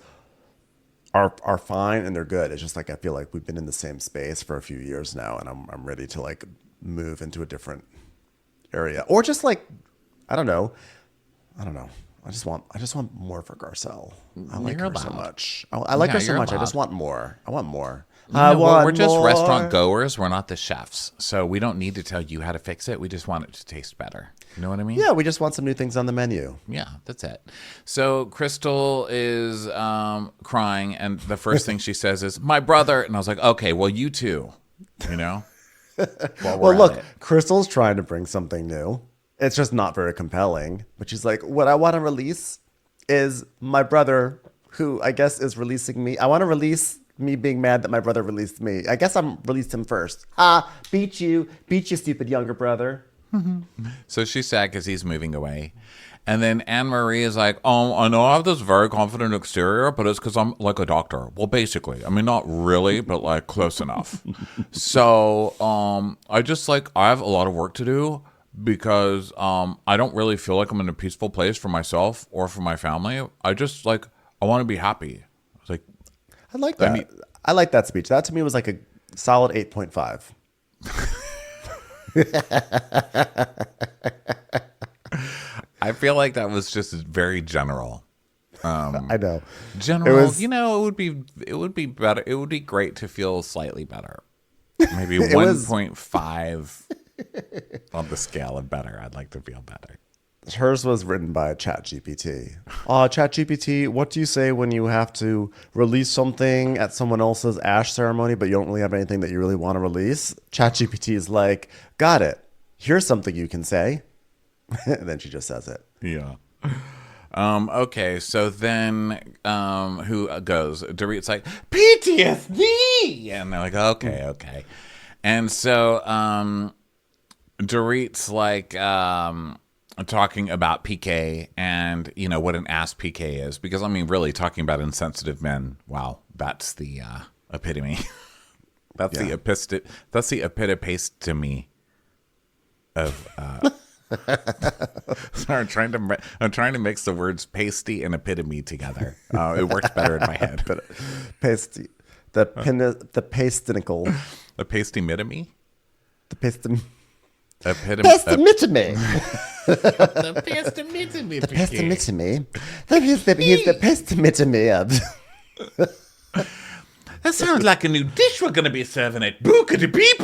are fine and they're good. It's just like I feel like we've been in the same space for a few years now, and I'm ready to like move into a different area, or just like I don't know. I just want more for Garcelle. I like You're her so allowed. much. I like her so you're much. I allowed. just want more. I want more. We're just restaurant goers. We're not the chefs. So we don't need to tell you how to fix it. We just want it to taste better. You know what I mean? Yeah, we just want some new things on the menu. Yeah, that's it. So Crystal is crying, and the first thing she says is, "My brother." And I was like, okay, well, you too, you know? Well, look, Crystal's trying to bring something new. It's just not very compelling. But she's like, what I want to release is my brother, who I guess is releasing me. I want to release me being mad that my brother released me. I guess I'm released him first. Beat you, stupid younger brother. So she's sad because he's moving away. And then Anne-Marie is like, I know I have this very confident exterior, but it's because I'm like a doctor. Well, basically. I mean, not really, but like close enough. So I have a lot of work to do because I don't really feel like I'm in a peaceful place for myself or for my family. I want to be happy. It's like, I like that. I like that speech. That to me was like a solid 8.5. I feel like that was just very general. I know. General, it would be better. It would be great to feel slightly better. Maybe 1.5 on the scale of better. I'd like to feel better. Hers was written by ChatGPT. ChatGPT, what do you say when you have to release something at someone else's ash ceremony, but you don't really have anything that you really want to release? ChatGPT is like, got it. Here's something you can say. And then she just says it. Yeah. Okay, so then who goes? Dorit's like, PTSD! And they're like, okay. And so Dorit's like talking about PK and, what an ass PK is. Because, I mean, really, talking about insensitive men, wow, that's the epitome. That's the epitome of... Sorry, I'm trying to mix the words pasty and epitome together. It works better in my head. But pasty, the pastinical, the pasty-mitome, the pasty, epitome, pastimitome, the pastimitome, the pastimitome. He's the pastimitome of. That sounds like a new dish we're gonna be serving at Bookity Beep.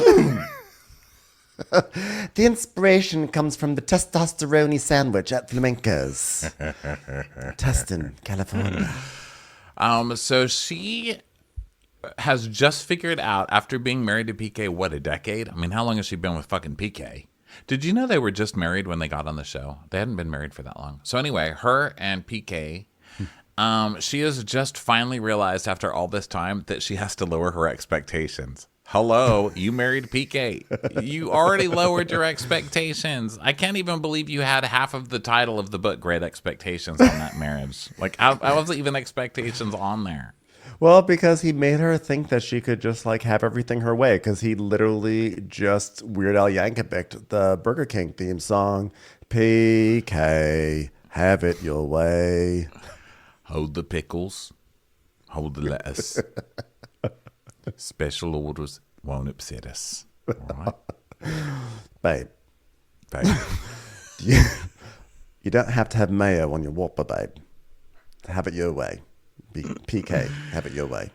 The inspiration comes from the Testosterone sandwich at Flamenco's. Tustin, California. So she has just figured out, after being married to PK, what, a decade? I mean, how long has she been with fucking PK? Did you know they were just married when they got on the show? They hadn't been married for that long. So anyway, her and PK, she has just finally realized after all this time that she has to lower her expectations. Hello, you married PK. You already lowered your expectations. I can't even believe you had half of the title of the book, Great Expectations, on that marriage. Like, how was even expectations on there? Well, because he made her think that she could just like have everything her way. Because he literally just Weird Al Yankovic the Burger King theme song. PK, have it your way. Hold the pickles. Hold the lettuce. Special orders won't upset us. All right? Babe. You don't have to have mayo on your Whopper, babe. Have it your way. PK, have it your way.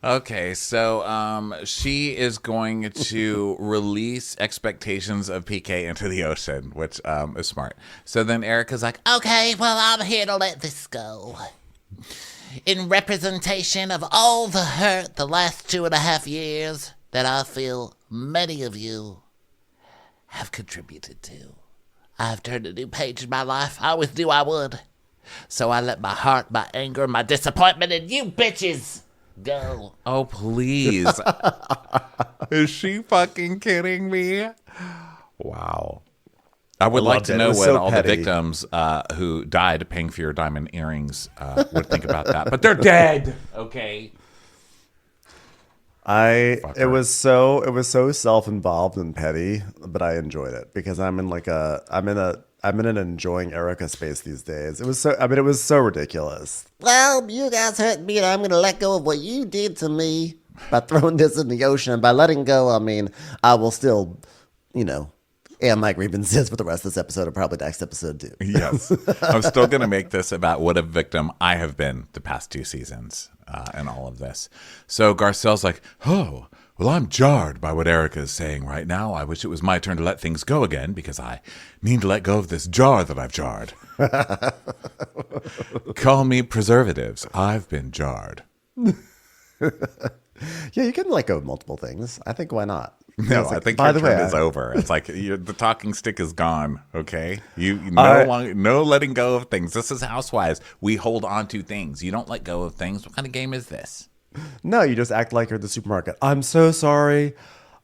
Okay, so she is going to release expectations of PK into the ocean, which is smart. So then Erica's like, Okay, well, I'm here to let this go. In representation of all the hurt the last 2.5 years that I feel many of you have contributed to. I've turned a new page in my life. I always knew I would. So I let my heart, my anger, my disappointment in you bitches go. oh, please. Is she fucking kidding me? Wow. I would like to know what all the victims who died paying for your diamond earrings would think about that. But they're dead. Okay. It was so self-involved and petty, but I enjoyed it because I'm in an enjoying Erica space these days. It was so ridiculous. Well, you guys hurt me, and I'm going to let go of what you did to me by throwing this in the ocean. And by letting go, I mean I will still, and my grievances for the rest of this episode and probably next episode too. Yes. I'm still going to make this about what a victim I have been the past 2 seasons in all of this. So Garcelle's like, oh, well, I'm jarred by what Erica is saying right now. I wish it was my turn to let things go again because I mean to let go of this jar that I've jarred. Call me preservatives. I've been jarred. Yeah, you can let go of multiple things. I think why not? No, Like, I think by your the turn way, is over. It's like the talking stick is gone. Okay, no letting go of things. This is Housewives. We hold on to things. You don't let go of things. What kind of game is this? No, you just act like you're at the supermarket. I'm so sorry.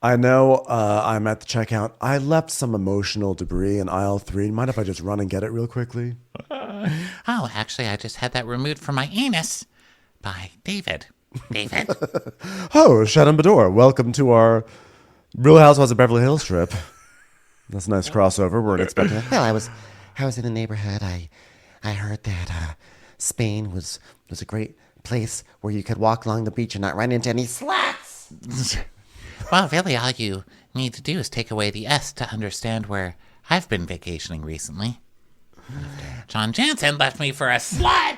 I know I'm at the checkout. I left some emotional debris in aisle 3. Mind if I just run and get it real quickly? Oh, actually, I just had that removed from my anus by David. David? Oh, Shannon Bedore, welcome to our Real Housewives of Beverly Hills trip. That's a nice crossover. Weren't expecting it. Well, I was in the neighborhood. I heard that Spain was a great place where you could walk along the beach and not run into any sluts. Well, really, all you need to do is take away the S to understand where I've been vacationing recently. John Jansen left me for a slut.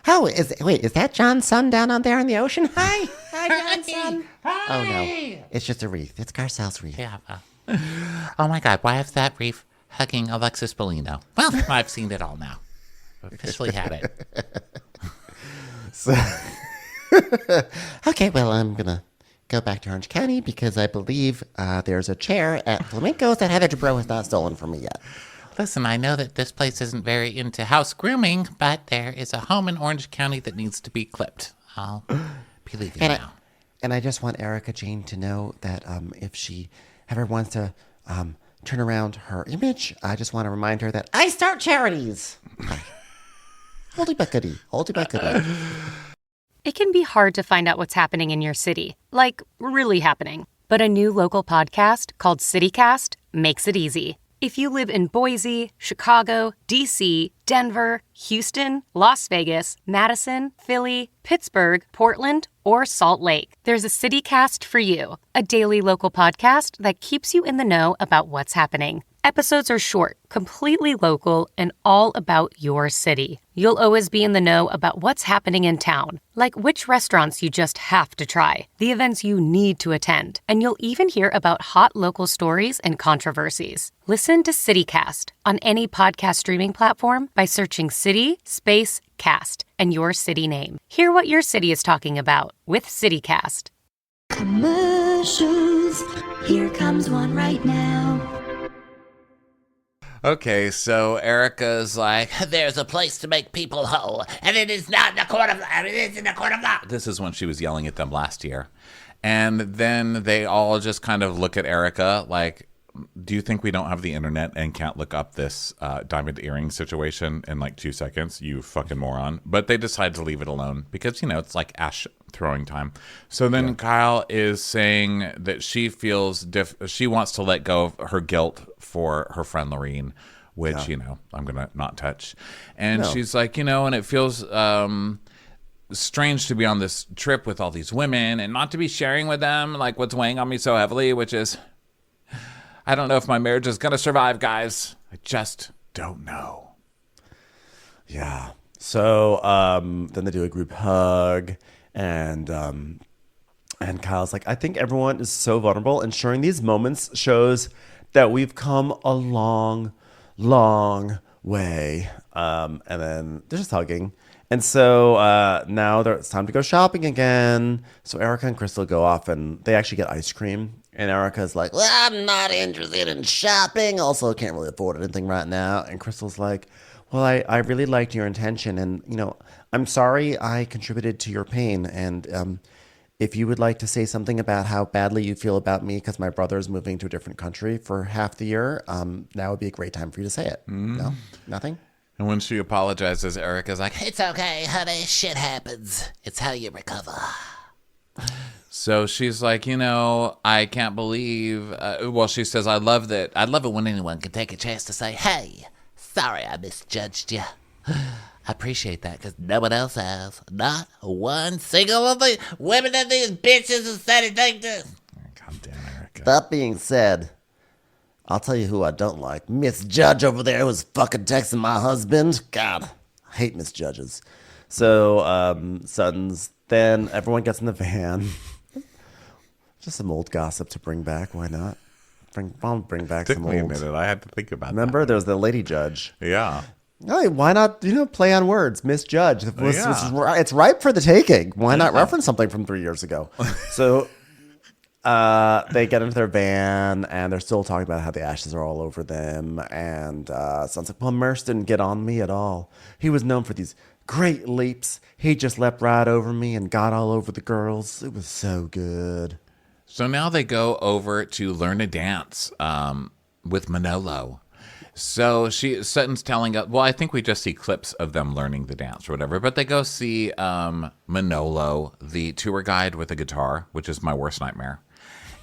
Oh, is that John's son down on there in the ocean? Hi, John's son. Oh no, it's just a wreath. It's Garcelle's wreath. Yeah. Oh my God, why is that reef hugging Alexis Bellino? Well, I've seen it all now. I've officially had it. Okay, well, I'm gonna go back to Orange County because I believe there's a chair at Flamenco's that Heather Dubrow has not stolen from me yet. Listen, I know that this place isn't very into house grooming, but there is a home in Orange County that needs to be clipped. I'll be leaving now. And I just want Erica Jane to know that if she ever wants to turn around her image, I just want to remind her that I start charities. Oldie but goodie. Oldie but goodie. It can be hard to find out what's happening in your city, like really happening. But a new local podcast called CityCast makes it easy. If you live in Boise, Chicago, D.C., Denver, Houston, Las Vegas, Madison, Philly, Pittsburgh, Portland, or Salt Lake, there's a CityCast for you, a daily local podcast that keeps you in the know about what's happening. Episodes are short, completely local, and all about your city. You'll always be in the know about what's happening in town, like which restaurants you just have to try, the events you need to attend, and you'll even hear about hot local stories and controversies. Listen to CityCast on any podcast streaming platform by searching City Space Cast and your city name. Hear what your city is talking about with CityCast. Commercials. Here comes one right now. Okay, so Erica's like, There's a place to make people whole, and it is not in the court of law. It is in the court of law. this is when she was yelling at them last year. And then they all just kind of look at Erica like, do you think we don't have the internet and can't look up this diamond earring situation in like 2 seconds? You fucking moron. But they decide to leave it alone because, you know, it's like ash throwing time. So then Kyle is saying that she feels she wants to let go of her guilt for her friend Lorene, which, you know, I'm going to not touch. And she's like, you know, and it feels strange to be on this trip with all these women and not to be sharing with them like what's weighing on me so heavily, which is, I don't know if my marriage is going to survive, guys. I just don't know. Yeah. So then they do a group hug, and Kyle's like, I think everyone is so vulnerable, and sharing these moments shows that we've come a long, long way. And then they're just hugging. And so now it's time to go shopping again. So Erica and Crystal go off, and they actually get ice cream. And Erica's like, well, I'm not interested in shopping. Also, can't really afford anything right now. And Crystal's like, well, I really liked your intention. And, you know, I'm sorry I contributed to your pain. And if you would like to say something about how badly you feel about me because my brother's moving to a different country for half the year, now would be a great time for you to say it. No? Nothing? And when she apologizes, Erica's like, It's okay, honey. Shit happens. It's how you recover. so she's like, you know, I can't believe, she says, I love it when anyone can take a chance to say, hey, sorry I misjudged you. I appreciate that because no one else has. Not one single of the women that these bitches have said anything to. God damn, Erica. That being said, I'll tell you who I don't like. Miss Judge over there who's fucking texting my husband. God, I hate Miss Judges. So, Sutton's. Then everyone gets in the van. Just some old gossip to bring back. Why not? I'll bring back some old. Took me a minute. I had to think about Remember, there was the lady judge. Yeah. Hey, why not, play on words? Miss Judge. It's ripe for the taking. Why not reference something from 3 years ago? So they get into their van, and they're still talking about how the ashes are all over them. And sounds like, well, Merce didn't get on me at all. He was known for these great leaps. He just leapt right over me and got all over the girls. It was so good. So now they go over to learn to dance with Manolo. So Sutton's telling us, well, I think we just see clips of them learning the dance or whatever, but they go see Manolo, the tour guide with a guitar, which is my worst nightmare.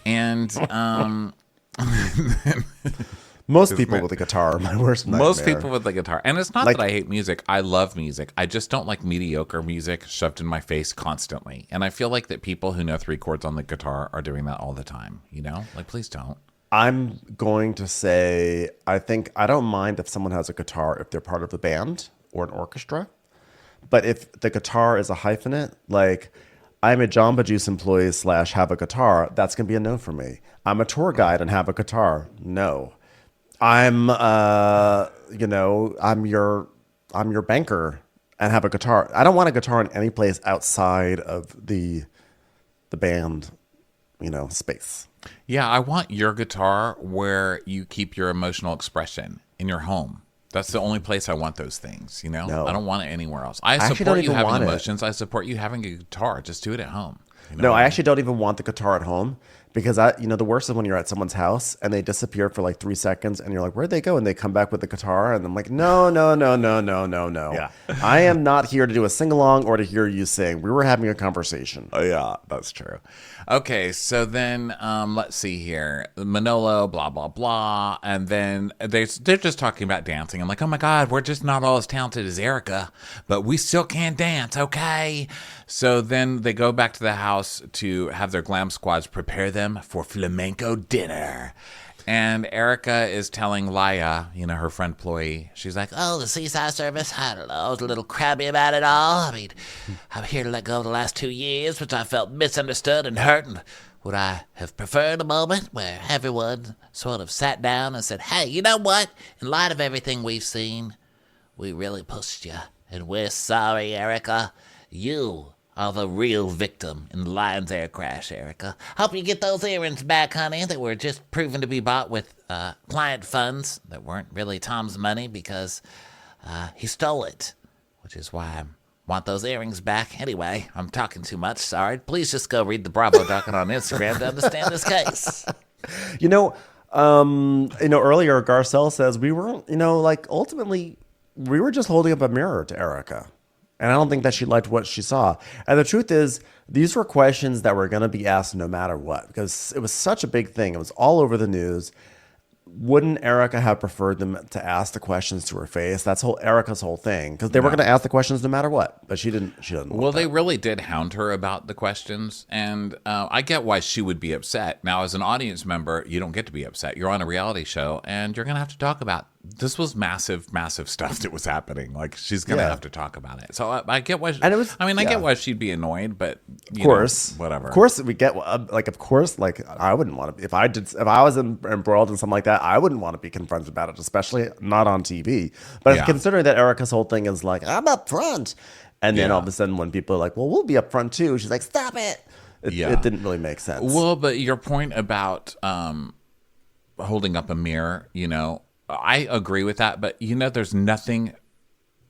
And most people with a guitar are my worst nightmare. Most people with a guitar. And it's not that I hate music. I love music. I just don't like mediocre music shoved in my face constantly. And I feel like that people who know 3 chords on the guitar are doing that all the time, Like, please don't. I'm going to say, I don't mind if someone has a guitar if they're part of the band or an orchestra. But if the guitar is a hyphenate, like I'm a Jamba Juice employee / have a guitar, that's going to be a no for me. I'm a tour guide and have a guitar. No. I'm your banker and have a guitar. I don't want a guitar in any place outside of the band, space. Yeah, I want your guitar where you keep your emotional expression in your home. That's the only place I want those things, No. I don't want it anywhere else. I support you having emotions. I support you having a guitar. Just do it at home. No, I actually don't even want the guitar at home because the worst is when you're at someone's house and they disappear for like 3 seconds and you're like, where'd they go? And they come back with the guitar and I'm like, no. Yeah. I am not here to do a sing-along or to hear you sing. We were having a conversation. Oh, yeah, that's true. Okay, so then let's see here. Manolo, blah, blah, blah. And then they're just talking about dancing. I'm like, oh, my God, we're just not all as talented as Erica, but we still can dance, okay? So then they go back to the house to have their glam squads prepare them for flamenco dinner. And Erica is telling Laia, her friend Ploy, she's like, oh, the seaside service, I don't know, I was a little crabby about it all. I mean, I'm here to let go of the last 2 years, which I felt misunderstood and hurt. And would I have preferred a moment where everyone sort of sat down and said, hey, you know what? In light of everything we've seen, we really pushed you. And we're sorry, Erica. You are the real victim in the Lion's Air crash, Erica. Hope you get those earrings back, honey, that were just proven to be bought with client funds that weren't really Tom's money because he stole it, which is why I want those earrings back. Anyway, I'm talking too much, sorry. Please just go read the Bravo docket on Instagram to understand this case. Earlier Garcelle says we weren't, ultimately we were just holding up a mirror to Erica. And I don't think that she liked what she saw. And the truth is, these were questions that were going to be asked no matter what, because it was such a big thing. It was all over the news. Wouldn't Erica have preferred them to ask the questions to her face? That's Erica's whole thing, because they were going to ask the questions no matter what, but she didn't. Well, they really did hound her about the questions, and I get why she would be upset. Now, as an audience member, you don't get to be upset. You're on a reality show, and you're going to have to talk about. This was massive stuff that was happening. Like, she's going to have to talk about it. So I get why. I get why she'd be annoyed, but of course, whatever. Of course, we get of course, I wouldn't want to. If I was embroiled in something like that, I wouldn't want to be confronted about it, especially not on TV. But considering that Erica's whole thing is like, I'm up front, and then all of a sudden, when people are like, well, we'll be up front too, she's like, stop it. It didn't really make sense. Well, but your point about holding up a mirror, I agree with that, but there's nothing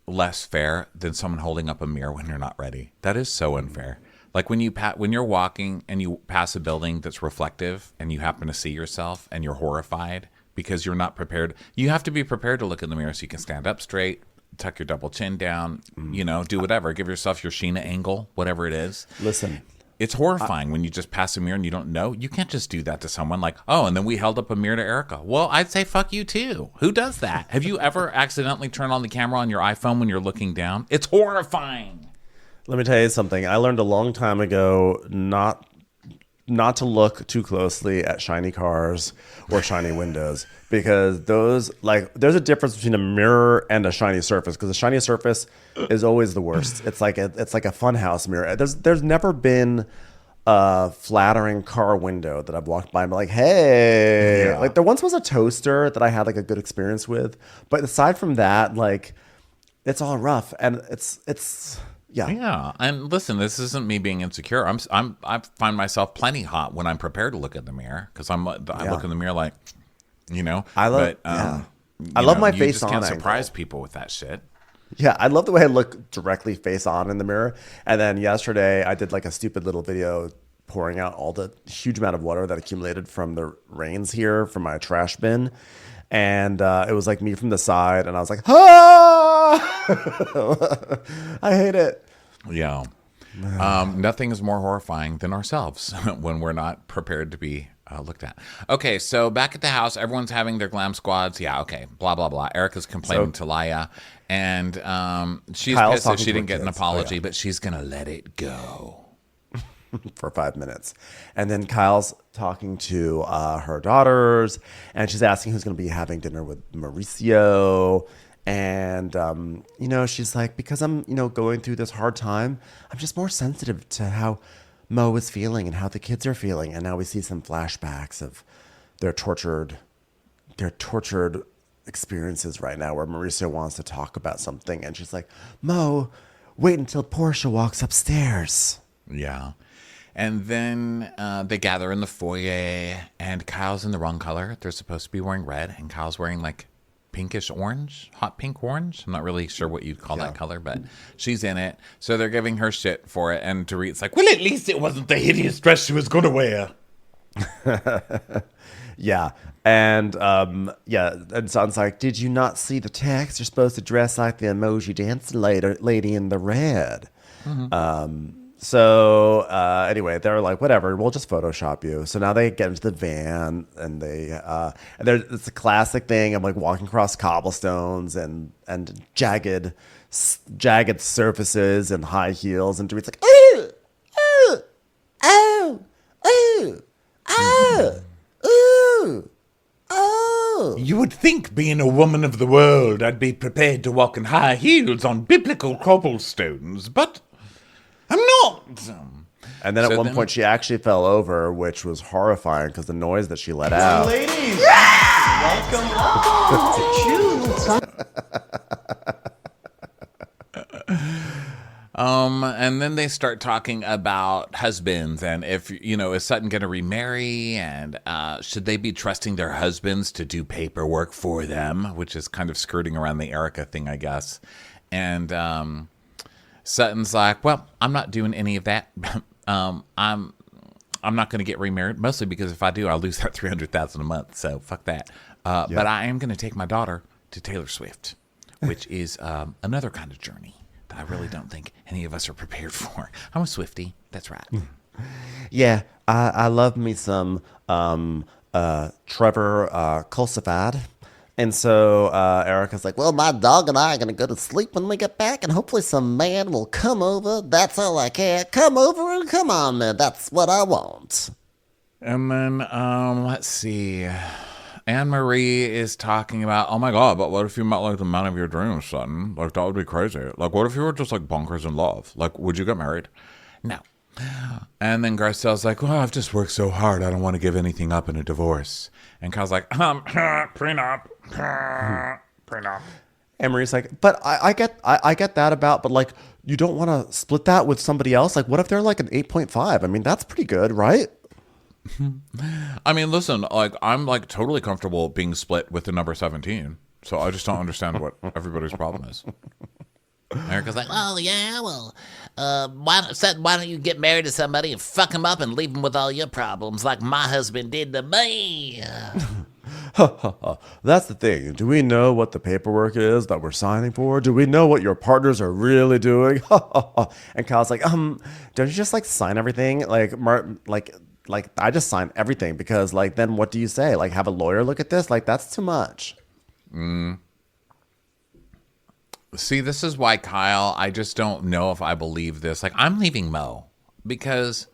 less fair than someone holding up a mirror when you're not ready. That is so unfair. Like when you're walking and you pass a building that's reflective and you happen to see yourself and you're horrified because you're not prepared. You have to be prepared to look in the mirror so you can stand up straight, tuck your double chin down, do whatever. Give yourself your Sheena angle, whatever it is. Listen. It's horrifying when you just pass a mirror and you don't know. You can't just do that to someone like, oh, and then we held up a mirror to Erica. Well, I'd say fuck you too. Who does that? Have you ever accidentally turned on the camera on your iPhone when you're looking down? It's horrifying. Let me tell you something. I learned a long time ago not not to look too closely at shiny cars or shiny windows, because those, like, there's a difference between a mirror and a shiny surface, because a shiny surface is always the worst. It's like a funhouse mirror. There's never been a flattering car window that I've walked by and been like, hey, Yeah. like there once was a toaster that I had like a good experience with, but aside from that, like, it's all rough, and it's. Yeah. Yeah. And listen, this isn't me being insecure. I find myself plenty hot when I'm prepared to look in the mirror, because I look in the mirror like, you know. I love. I love my you face just on. can't angle. surprise people with that shit. Yeah, I love the way I look directly face on in the mirror. And then yesterday, I did like a stupid little video pouring out all the huge amount of water that accumulated from the rains here from my trash bin. And it was like me from the side, and I was like, ah! I hate it. Yeah. Nothing is more horrifying than ourselves when we're not prepared to be looked at. Okay, so back at the house, everyone's having their glam squads. Yeah, okay, blah, blah, blah. Erica's complaining to Laya, and she's Kyle's pissed that talking she to her didn't get an kids. apology, but she's going to let it go. For 5 minutes. And then Kyle's talking to her daughters, and she's asking who's going to be having dinner with Mauricio. And, you know, she's like, because I'm, you know, going through this hard time, I'm just more sensitive to how Mo is feeling and how the kids are feeling. And now we see some flashbacks of their tortured experiences right now, where Mauricio wants to talk about something. And she's like, Mo, wait until Portia walks upstairs. Yeah. And then they gather in the foyer, and Kyle's in the wrong color. They're supposed to be wearing red, and Kyle's wearing like pinkish orange, hot pink orange. I'm not really sure what you'd call that color, but she's in it. So they're giving her shit for it. And Dorit's like, well, at least it wasn't the hideous dress she was going to wear. Yeah. And and Son's like, did you not see the text? You're supposed to dress like the emoji dancing lady in the red. Mm-hmm. So anyway, they're like, whatever, we'll just Photoshop you. So now they get into the van, and it's a classic thing of like walking across cobblestones and jagged surfaces and high heels, and Dorit's like, ooh, ooh, oh, ooh, oh, ooh, oh. You would think, being a woman of the world, I'd be prepared to walk in high heels on biblical cobblestones, but I'm not. And then at one point, she actually fell over, which was horrifying because the noise that she let out. Ladies, welcome And then they start talking about husbands, and if, you know, is Sutton going to remarry, and should they be trusting their husbands to do paperwork for them, which is kind of skirting around the Erica thing, I guess. And Sutton's like, well, I'm not doing any of that. I'm not going to get remarried, mostly because if I do, I'll lose that $300,000 a month. So fuck that. But I am going to take my daughter to Taylor Swift, which is another kind of journey that I really don't think any of us are prepared for. I'm a Swiftie. That's right. Yeah, I love me some Trevor Kulsivad. And so Erica's like, well, my dog and I are going to go to sleep when we get back, and hopefully some man will come over. That's all I care. Come over and come on, man. That's what I want. And then, let's see. Anne-Marie is talking about, oh my God, but what if you met like the man of your dreams, Sutton? Like, that would be crazy. Like, what if you were just like bonkers in love? Like, would you get married? No. And then Garcelle's like, well, I've just worked so hard. I don't want to give anything up in a divorce. And Kyle's like, prenup. Prenup. And Marie's like, but I get that about, but like, you don't want to split that with somebody else? Like, what if they're like an 8.5? I mean, that's pretty good, right? I mean, listen, like, I'm like totally comfortable being split with the number 17. So I just don't understand what everybody's problem is. Erica's like, oh, yeah, well, why don't you get married to somebody and fuck him up and leave him with all your problems like my husband did to me? That's the thing. Do we know what the paperwork is that we're signing for? Do we know what your partners are really doing? And Kyle's like, don't you just like sign everything? Like I just sign everything because like, then what do you say? Like, have a lawyer look at this? Like, that's too much. See, this is why, Kyle, I just don't know if I believe this. Like, I'm leaving Mo because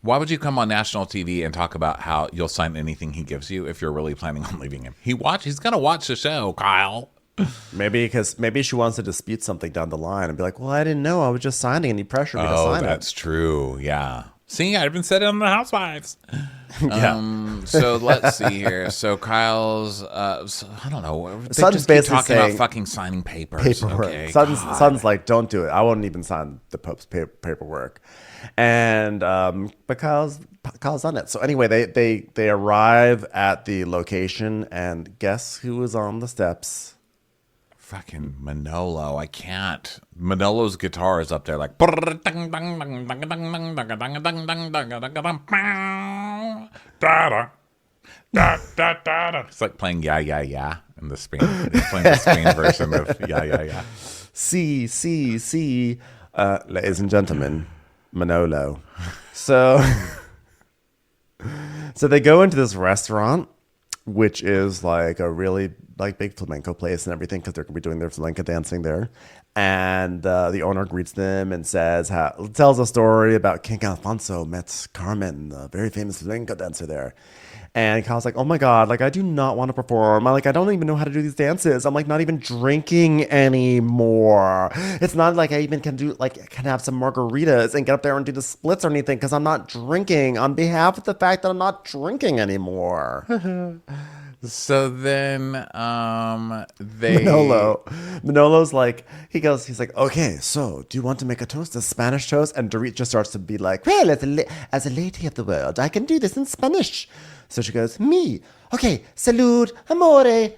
Why would you come on national TV and talk about how you'll sign anything he gives you if you're really planning on leaving him? He's gonna watch the show, Kyle. Maybe she wants to dispute something down the line and be like, well, I didn't know. I was just signing and he pressured me to sign it. Oh, that's true. Yeah. See, I've been said it on the Housewives. Yeah. So let's see here. So Kyle's, I don't know. They Sutton's just keep basically talking about saying fucking signing papers. paperwork. Okay, Sutton's like, don't do it. I won't even sign the Pope's paperwork. And but Kyle's on it. So anyway, they arrive at the location, and guess who was on the steps? Fucking Manolo. I can't. Manolo's guitar is up there like. It's like playing Yeah, Yeah, Yeah in the Spain. He's playing the Spain version of Yeah, Yeah, Yeah. See, ladies and gentlemen, Manolo. So they go into this restaurant, which is like a really like big flamenco place and everything, because they're going to be doing their flamenco dancing there. And the owner greets them and tells a story about King Alfonso met Carmen, the very famous flamenco dancer there. And Kyle's like, oh my God, like I do not want to perform. I don't even know how to do these dances. I'm like not even drinking anymore. It's not like I even can have some margaritas and get up there and do the splits or anything, because I'm not drinking, on behalf of the fact that I'm not drinking anymore. So then Manolo's like, he's like, okay, so do you want to make a toast, a Spanish toast? And Dorit just starts to be like, well, as a lady of the world, I can do this in Spanish. So she goes, me. Okay, salud, amore,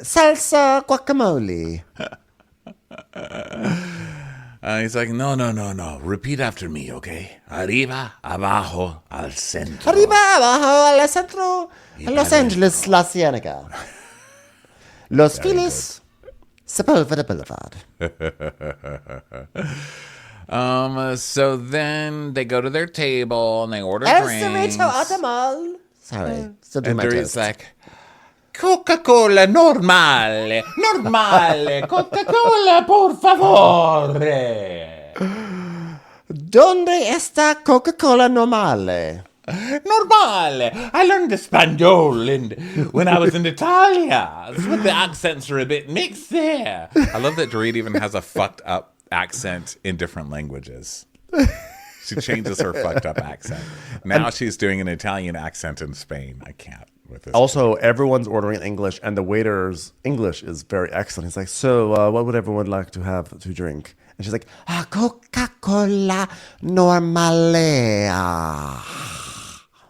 salsa guacamole. He's like, no. Repeat after me, okay? Arriba, abajo, al centro. Arriba, abajo, al centro, Los Angeles, La Cienega. Los Feliz, Sepulveda Boulevard. So then they go to their table and they order El drinks. Cerrito Atamal. Sorry, still do And my Dorit's toast. like, Coca-Cola normale, Coca-Cola por favore. ¿Dónde está Coca-Cola normale? Normale. I learned Espanol when I was in Italia. So the accents are a bit mixed there. I love that Dorit even has a fucked up accent in different languages. She changes her fucked up accent. Now she's doing an Italian accent in Spain. I can't with this. Also, everyone's ordering English, and the waiter's English is very excellent. He's like, so what would everyone like to have to drink? And she's like, Coca-Cola normale.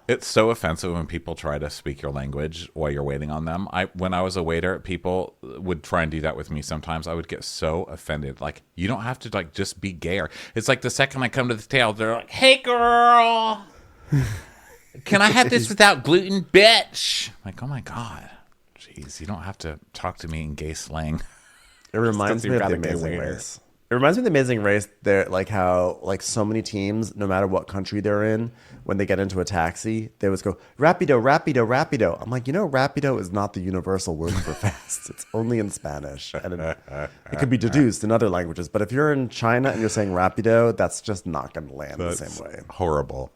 It's so offensive when people try to speak your language while you're waiting on them. When I was a waiter, people would try and do that with me sometimes. I would get so offended. Like, you don't have to like just be gayer. It's like the second I come to the table, they're like, hey girl, can I have this without gluten, bitch? Like, oh my God. Jeez, you don't have to talk to me in gay slang. It reminds me of The Amazing Race. It reminds me of The Amazing Race. They're like how like so many teams, no matter what country they're in, when they get into a taxi, they always go rapido, rapido, rapido. I'm like, rapido is not the universal word for fast. It's only in Spanish, and it could be deduced in other languages. But if you're in China and you're saying rapido, that's just not going to land the same way. Horrible.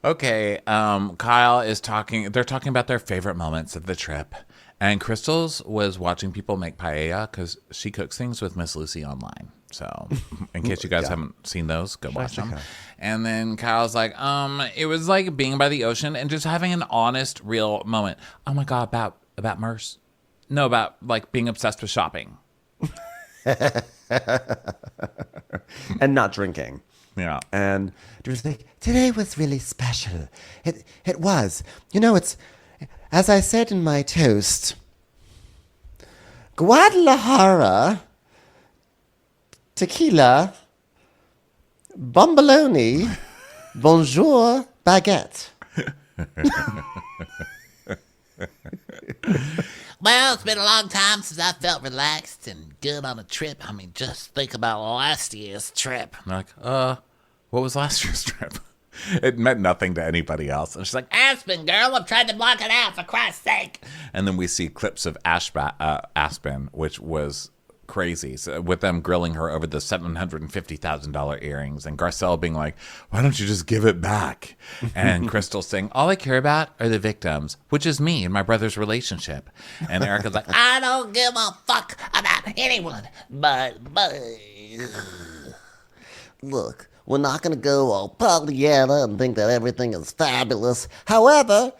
Okay, Kyle is talking. They're talking about their favorite moments of the trip. And Crystals was watching people make paella because she cooks things with Miss Lucy online. So in case you guys haven't seen those, go watch them. And then Kyle's like, it was like being by the ocean and just having an honest, real moment. Oh my God, about Merce? No, about like being obsessed with shopping. And not drinking. Yeah. And it was like, today was really special. It was. It's, as I said in my toast, Guadalajara, tequila, bomboloni, bonjour, baguette. Well, it's been a long time since I felt relaxed and good on a trip. I mean, just think about last year's trip. I'm like, what was last year's trip? It meant nothing to anybody else. And she's like, Aspen, girl, I'm trying to block it out, for Christ's sake. and then we see clips of Aspen, which was crazy, so with them grilling her over the $750,000 earrings, and Garcelle being like, why don't you just give it back? And Crystal saying, all I care about are the victims, which is me and my brother's relationship. And Erica's like, I don't give a fuck about anyone, but look, we're not gonna go all Pollyanna and think that everything is fabulous. However,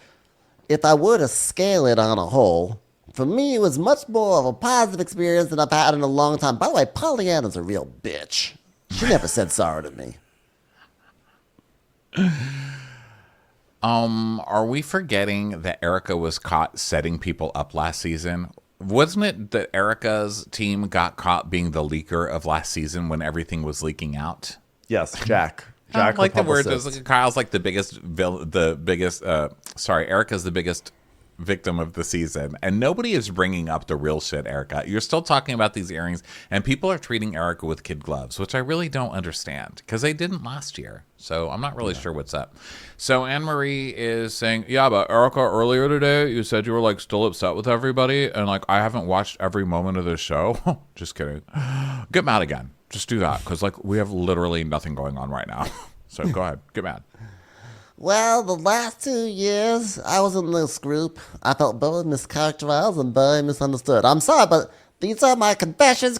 if I were to scale it on a whole, for me, it was much more of a positive experience than I've had in a long time. By the way, Pollyanna's a real bitch. She never said sorry to me. Are we forgetting that Erica was caught setting people up last season? Wasn't it that Erica's team got caught being the leaker of last season when everything was leaking out? Yes, Jack. I Jack, like the word. publicist. Kyle's like Erica's the biggest victim of the season, and nobody is bringing up the real shit, Erica. You're still talking about these earrings, and people are treating Erica with kid gloves, which I really don't understand because they didn't last year. So I'm not really sure what's up. So Anne-Marie is saying, yeah, but Erica, earlier today you said you were like still upset with everybody, and like I haven't watched every moment of the show. Just kidding. Get mad again. Just do that, because like we have literally nothing going on right now. So go ahead, get mad. Well, the last 2 years I was in this group, I felt very mischaracterized and very misunderstood. I'm sorry, but these are my confessions.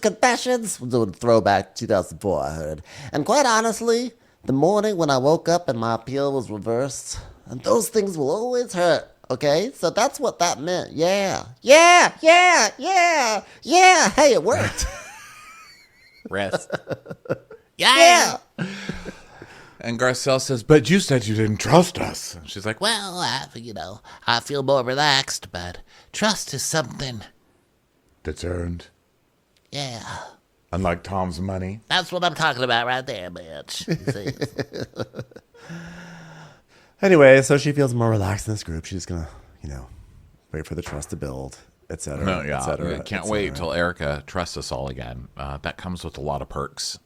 We'll do a throwback to 2004, I heard. And quite honestly, the morning when I woke up and my appeal was reversed, and those things will always hurt, okay? So that's what that meant. Yeah. Hey, it worked. Rest. Yeah. And Garcelle says, but you said you didn't trust us. And she's like, Well, I feel more relaxed, but trust is something. that's earned. Yeah. Unlike Tom's money. That's what I'm talking about right there, bitch. See? Anyway, so she feels more relaxed in this group. She's going to, wait for the trust to build, etc. No, yeah. etc. Can't wait till Erica trusts us all again. That comes with a lot of perks.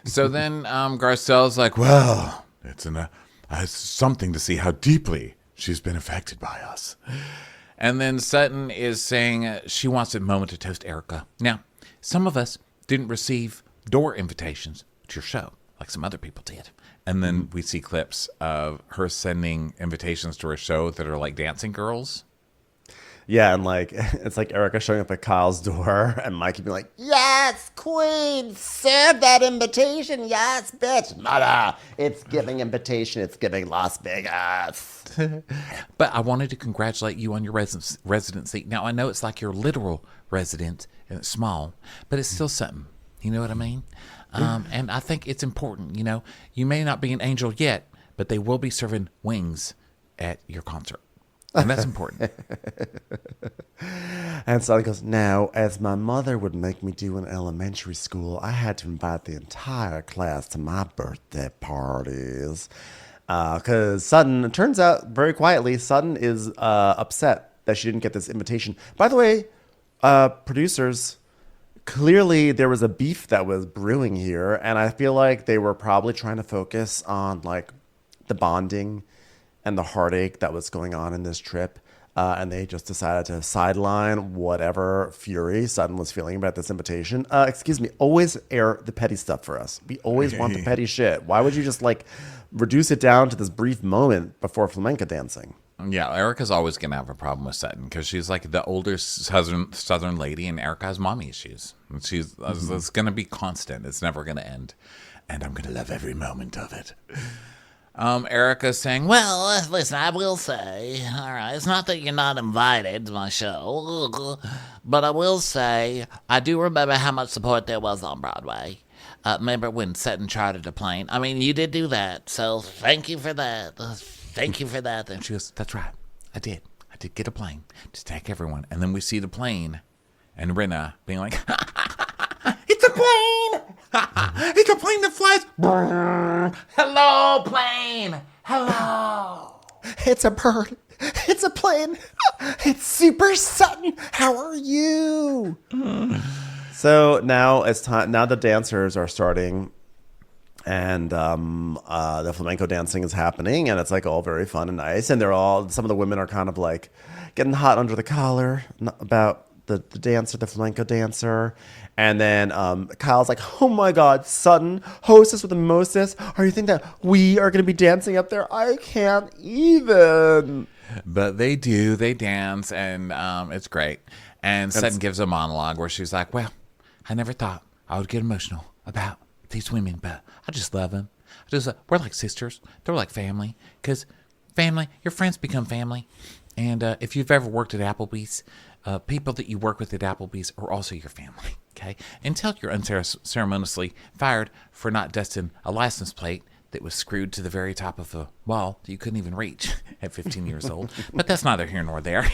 So then Garcelle's like, well, it's something to see how deeply she's been affected by us. And then Sutton is saying she wants a moment to toast Erica. Now, some of us didn't receive door invitations to your show like some other people did. And then we see clips of her sending invitations to her show that are like dancing girls. Yeah, and like it's like Erica showing up at Kyle's door and Mikey being like, Yes, queen, serve that invitation. Yes, bitch. Mother, it's giving invitation. It's giving Las Vegas. But I wanted to congratulate you on your residency. Now, I know it's like your literal residence and it's small, but it's still something. You know what I mean? And I think it's important. You may not be an angel yet, but they will be serving wings at your concert. And that's important. And Sally goes, now, as my mother would make me do in elementary school, I had to invite the entire class to my birthday parties. Because Sutton, it turns out very quietly, Sutton is upset that she didn't get this invitation. By the way, producers, clearly there was a beef that was brewing here. And I feel like they were probably trying to focus on like the bonding and the heartache that was going on in this trip. And they just decided to sideline whatever fury Sutton was feeling about this invitation. Excuse me, always air the petty stuff for us. We always want the petty shit. Why would you just like reduce it down to this brief moment before flamenco dancing? Yeah, Erica's always going to have a problem with Sutton because she's like the older southern lady, and Erica has mommy issues. And it's going to be constant. It's never going to end. And I'm going to love every moment of it. Erica's saying, Well, listen, I will say, all right, it's not that you're not invited to my show, but I will say I do remember how much support there was on Broadway. Remember when Sutton chartered a plane? I mean, you did do that, so thank you for that. Thank you for that. And she goes, that's right, I did get a plane to take everyone. And then we see the plane and Rinna being like, it's a plane! It's a plane that flies. Hello, plane. Hello. It's a bird. It's a plane. It's Super Sutton. How are you? So now it's time. Now the dancers are starting, and the flamenco dancing is happening, and it's like all very fun and nice. And some of the women are kind of like getting hot under the collar about the dancer, the flamenco dancer. And then Kyle's like, oh my God, Sutton, hostess with the mostest. Are you think that we are going to be dancing up there? I can't even. But they do. They dance, and it's great. And Sutton gives a monologue where she's like, well, I never thought I would get emotional about these women, but I just love them. We're like sisters. They're like family. Because family, your friends become family. And if you've ever worked at Applebee's, people that you work with at Applebee's are also your family. Okay? Until you're unceremoniously fired for not dusting a license plate that was screwed to the very top of a wall that you couldn't even reach at 15 years old. But that's neither here nor there.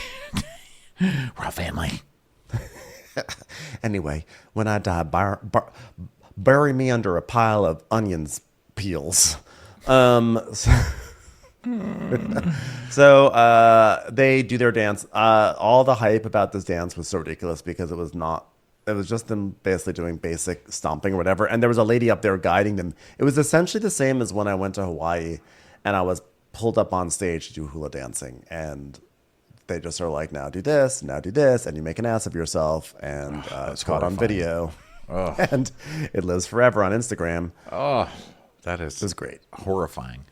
We're a family. Anyway, when I die, bury me under a pile of onions peels. So they do their dance. All the hype about this dance was so ridiculous because it was just them basically doing basic stomping or whatever. And there was a lady up there guiding them. It was essentially the same as when I went to Hawaii and I was pulled up on stage to do hula dancing. And they just are like, now do this, and you make an ass of yourself. And it's caught on video. Oh. And it lives forever on Instagram. Oh, that is great. Horrifying.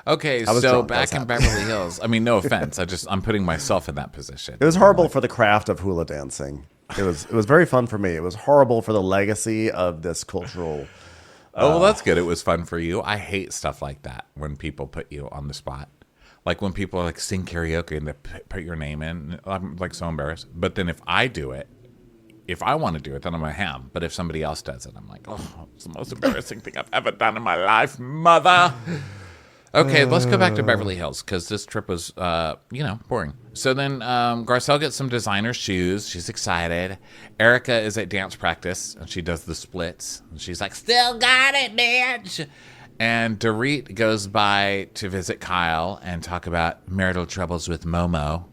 Okay, so drunk. back in Beverly Hills. I mean, no offense. I'm putting myself in that position. It was horrible for the craft of hula dancing. It was very fun for me. It was horrible for the legacy of this cultural. Well, that's good. It was fun for you. I hate stuff like that when people put you on the spot. Like when people like sing karaoke and they put your name in. I'm like so embarrassed. But then if I do it, if I want to do it, then I'm a ham. But if somebody else does it, I'm like, oh, it's the most embarrassing thing I've ever done in my life, mother. Okay, let's go back to Beverly Hills because this trip was, boring. So then Garcelle gets some designer shoes. She's excited. Erica is at dance practice, and she does the splits. And she's like, still got it, bitch. And Dorit goes by to visit Kyle and talk about marital troubles with Momo.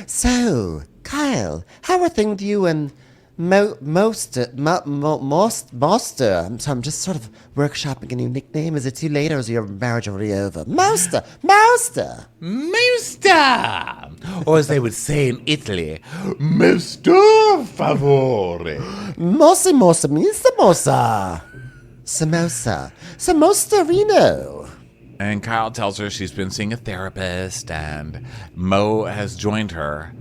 So, Kyle, how are things with you and Moster? I'm just sort of workshopping a new nickname. Is it too late or is your marriage already over? Moster! Or as they would say in Italy, Mister Favore. Mossa means samosa. Samosarino. And Kyle tells her she's been seeing a therapist and Mo has joined her.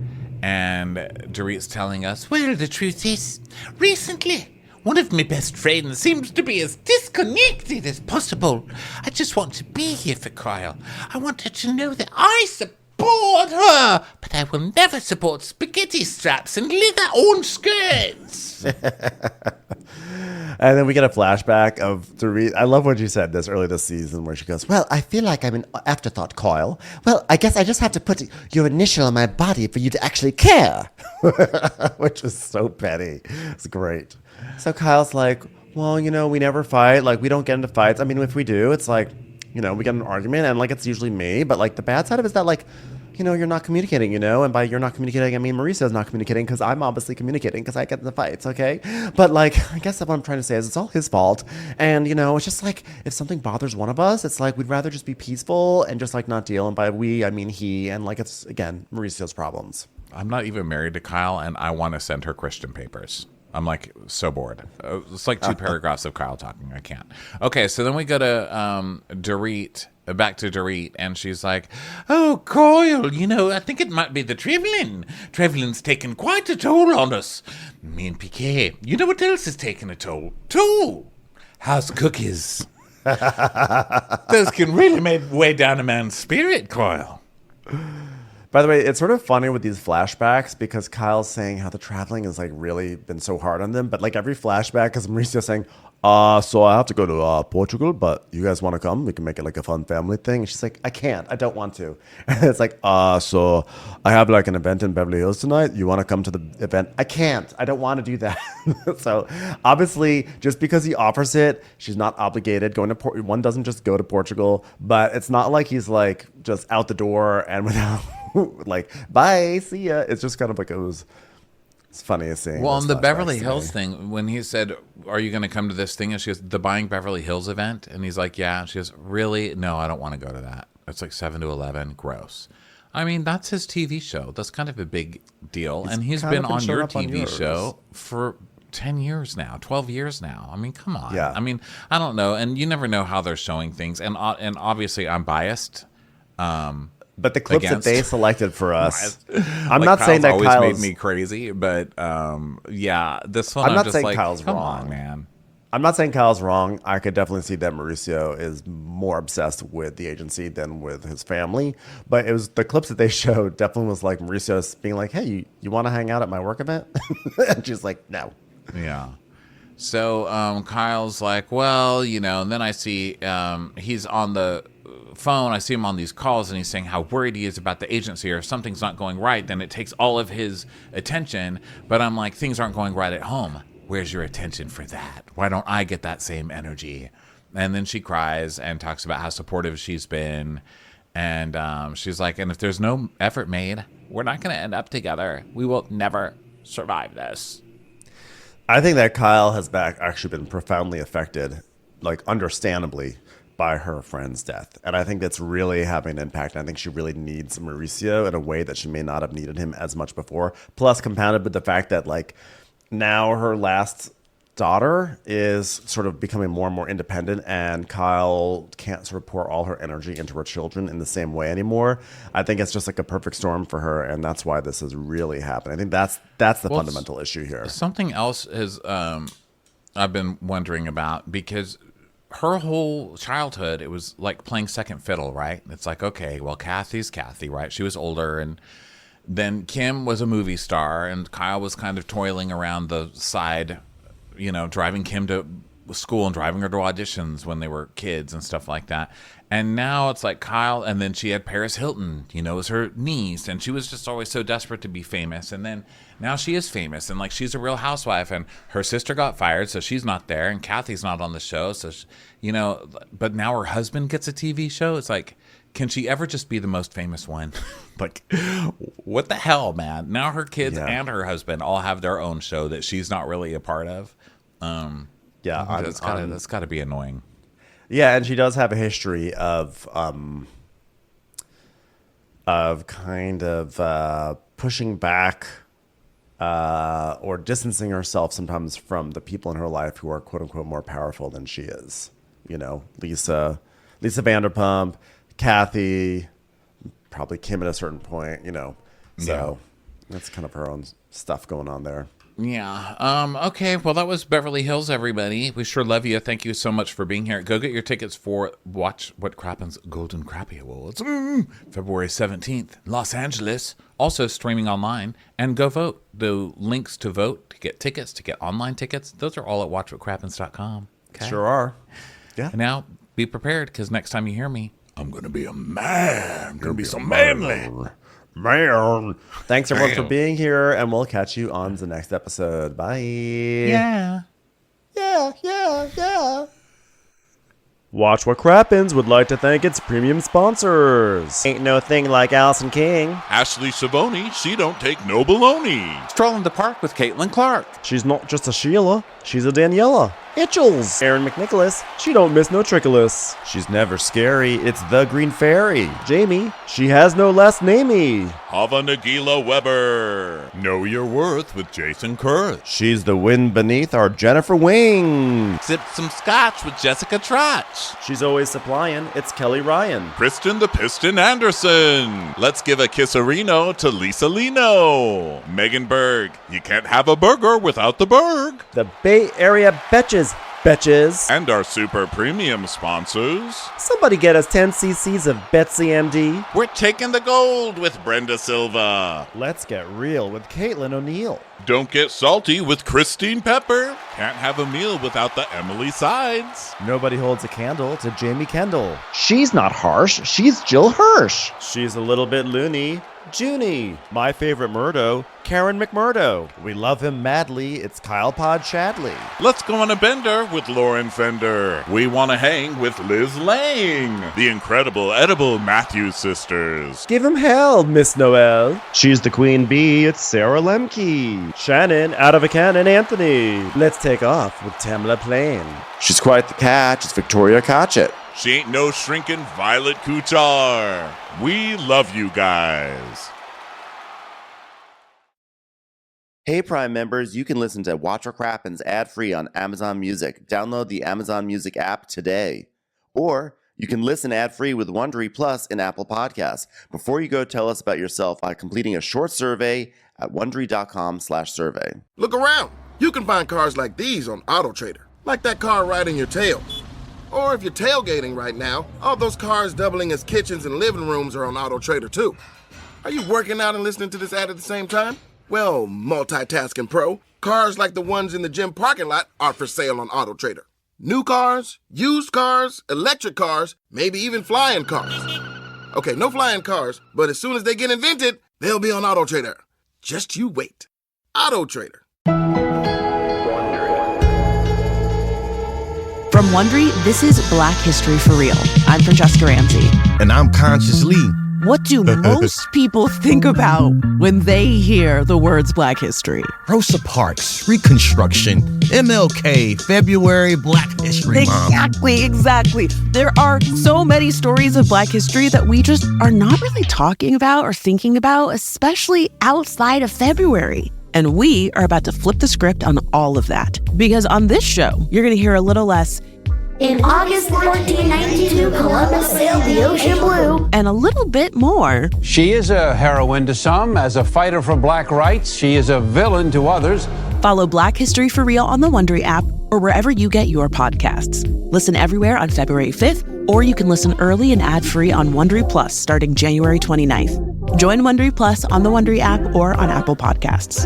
And Dorit's telling us, well, the truth is, recently, one of my best friends seems to be as disconnected as possible. I just want to be here for Kyle. I want her to know that I support her, but I will never support spaghetti straps and leather-owned skirts. And then we get a flashback of Dorit. I love when she said this early this season where she goes, well, I feel like I'm an afterthought, Kyle. Well, I guess I just have to put your initial on my body for you to actually care. Which is so petty. It's great. So Kyle's like, well, we never fight. Like, we don't get into fights. I mean, if we do, it's like, we get in an argument and, like, it's usually me. But, like, the bad side of it is that, like, you're not communicating, and by you're not communicating, I mean Mauricio's not communicating because I'm obviously communicating because I get in the fights, okay? But, like, I guess what I'm trying to say is it's all his fault. And, it's just like if something bothers one of us, it's like we'd rather just be peaceful and just, like, not deal. And by we, I mean he. And, like, it's, again, Mauricio's problems. I'm not even married to Kyle, and I want to send her Christian papers. I'm like so bored. It's like 2 paragraphs of Kyle talking. I can't. Okay, so then we go to Dorit, back to Dorit, and she's like, oh, Kyle, I think it might be the traveling. Traveling's taken quite a toll on us. Me and Piquet, you know what else is taking a toll? Too. House cookies. Those can really weigh down a man's spirit, Kyle. By the way, it's sort of funny with these flashbacks because Kyle's saying how the traveling has like really been so hard on them. But like every flashback is Mauricio saying, so I have to go to Portugal, but you guys want to come? We can make it like a fun family thing. And she's like, I can't. I don't want to. And it's like, so I have like an event in Beverly Hills tonight. You want to come to the event? I can't. I don't want to do that. So obviously, just because he offers it, she's not obligated. One doesn't just go to Portugal, but it's not like he's like just out the door and without like, bye, see ya. It's just kind of like it's funny seeing. Well, on the Beverly Hills thing, when he said, are you going to come to this thing? And she goes, the Buying Beverly Hills event? And he's like, yeah. And she goes, really? No, I don't want to go to that. It's like 7 to 11. Gross. I mean, that's his TV show. That's kind of a big deal. And he's been on showing your up on TV yours. show for 10 years now, 12 years now. I mean, come on. Yeah. I mean, I don't know. And you never know how they're showing things. And obviously, I'm biased. But the clips that they selected for us, I'm Like, not saying that always Kyle's made me crazy, but yeah, this one I'm not just saying like, Kyle's come wrong. on, man. I'm not saying Kyle's wrong. I could definitely see that Mauricio is more obsessed with the agency than with his family. But it was the clips that they showed definitely was like Mauricio being like, hey, you want to hang out at my work event? And she's like, no. Yeah. So Kyle's like, well, you know, and then I see he's on the phone. I see him on these calls and he's saying how worried he is about the agency, or if something's not going right, then it takes all of his attention. But I'm like, things aren't going right at home. Where's your attention for that? Why don't I get that same energy? And then she cries and talks about how supportive she's been. And she's like, and if there's no effort made, we're not going to end up together. We will never survive this. I think that Kyle has actually been profoundly affected, like understandably, by her friend's death. And I think that's really having an impact. And I think she really needs Mauricio in a way that she may not have needed him as much before. Plus compounded with the fact that like now her last daughter is sort of becoming more and more independent, and Kyle can't sort of pour all her energy into her children in the same way anymore. I think it's just like a perfect storm for her, and that's why this is really happening. I think that's the fundamental issue here. Something else is I've been wondering about, because her whole childhood, it was like playing second fiddle, right? It's like, okay, well, Kathy's Kathy, right? She was older, and then Kim was a movie star, and Kyle was kind of toiling around the side, you know, driving Kim to school and driving her to auditions when they were kids and stuff like that. And now it's like Kyle, and then she had Paris Hilton, you know, as her niece, and she was just always so desperate to be famous. And then now she is famous, and like she's a real housewife, and her sister got fired, so she's not there, and Kathy's not on the show, so she, you know, but now her husband gets a TV show. It's like, can she ever just be the most famous one? Like, what the hell, man? Now her kids and her husband all have their own show that she's not really a part of. That's got to be annoying. Yeah, and she does have a history of kind of pushing back or distancing herself sometimes from the people in her life who are quote unquote more powerful than she is. You know, Lisa Vanderpump, Kathy, probably Kim at a certain point, you know. So that's kind of her own stuff going on there. Yeah. Okay. Well, that was Beverly Hills, everybody. We sure love you. Thank you so much for being here. Go get your tickets for Watch What Crappens Golden Crappie Awards, February 17th, Los Angeles. Also streaming online, and go vote. The links to vote, to get tickets, to get online tickets, those are all at watchwhatcrappens.com. Okay? Sure are. Yeah. And now be prepared, because next time you hear me, I'm going to be a man. I'm going to be so manly. Man. Thanks everyone for being here, and we'll catch you on the next episode. Bye. Yeah. Watch What Crappens would like to thank its premium sponsors. Ain't no thing like Allison King. Ashley Savoni, she don't take no baloney. Strolling the park with Caitlin Clark. She's not just a Sheila, she's a Daniela. Itchels. Aaron McNicholas, she don't miss no trickolas. She's never scary, it's the Green Fairy. Jamie, she has no last namey. Hava Nagila Weber. Know your worth with Jason Kurth. She's the wind beneath our Jennifer Wing. Sip some scotch with Jessica Trotch. She's always supplying, it's Kelly Ryan. Kristen the Piston Anderson. Let's give a kisserino to Lisa Lino. Megan Berg. You can't have a burger without the Berg. The Bay Area Betches. And our super premium sponsors. Somebody get us 10 cc's of Betsy MD. We're taking the gold with Brenda Silva. Let's get real with Caitlin O'Neill. Don't get salty with Christine Pepper. Can't have a meal without the Emily Sides. Nobody holds a candle to Jamie Kendall. She's not harsh, she's Jill Hirsch. She's a little bit loony. Junie. My favorite Murdo, Karen McMurdo. We love him madly, it's Kyle Pod Shadley. Let's go on a bender with Lauren Fender. We want to hang with Liz Lang. The incredible edible Matthews sisters. Give him hell, Miss Noel. She's the queen bee, it's Sarah Lemke. Shannon, out of a cannon, Anthony. Let's take off with Tamla Plain. She's quite the catch, it's Victoria Cotchett. She ain't no shrinking Violet Kuchar. We love you guys. Hey, Prime members, you can listen to Watch What Crappens ad-free on Amazon Music. Download the Amazon Music app today. Or you can listen ad-free with Wondery Plus in Apple Podcasts. Before you go, tell us about yourself by completing a short survey at Wondery.com/survey. Look around. You can find cars like these on AutoTrader, like that car riding your tail. Or if you're tailgating right now, all those cars doubling as kitchens and living rooms are on AutoTrader too. Are you working out and listening to this ad at the same time? Well, multitasking pro, cars like the ones in the gym parking lot are for sale on AutoTrader. New cars, used cars, electric cars, maybe even flying cars. Okay, no flying cars, but as soon as they get invented, they'll be on AutoTrader. Just you wait. AutoTrader. From Wondery, this is Black History for Real. I'm Francesca Ramsey. And I'm Conscious Lee. What do most people think about when they hear the words Black History? Rosa Parks, Reconstruction, MLK, February, Black History Month. Exactly. There are so many stories of Black history that we just are not really talking about or thinking about, especially outside of February. And we are about to flip the script on all of that. Because on this show, you're going to hear a little less, in August 1492, Columbus sailed the ocean blue. and a little bit more. She is a heroine to some. As a fighter for black rights, she is a villain to others. Follow Black History for Real on the Wondery app or wherever you get your podcasts. Listen everywhere on February 5th, or you can listen early and ad-free on Wondery Plus starting January 29th. Join Wondery Plus on the Wondery app or on Apple Podcasts.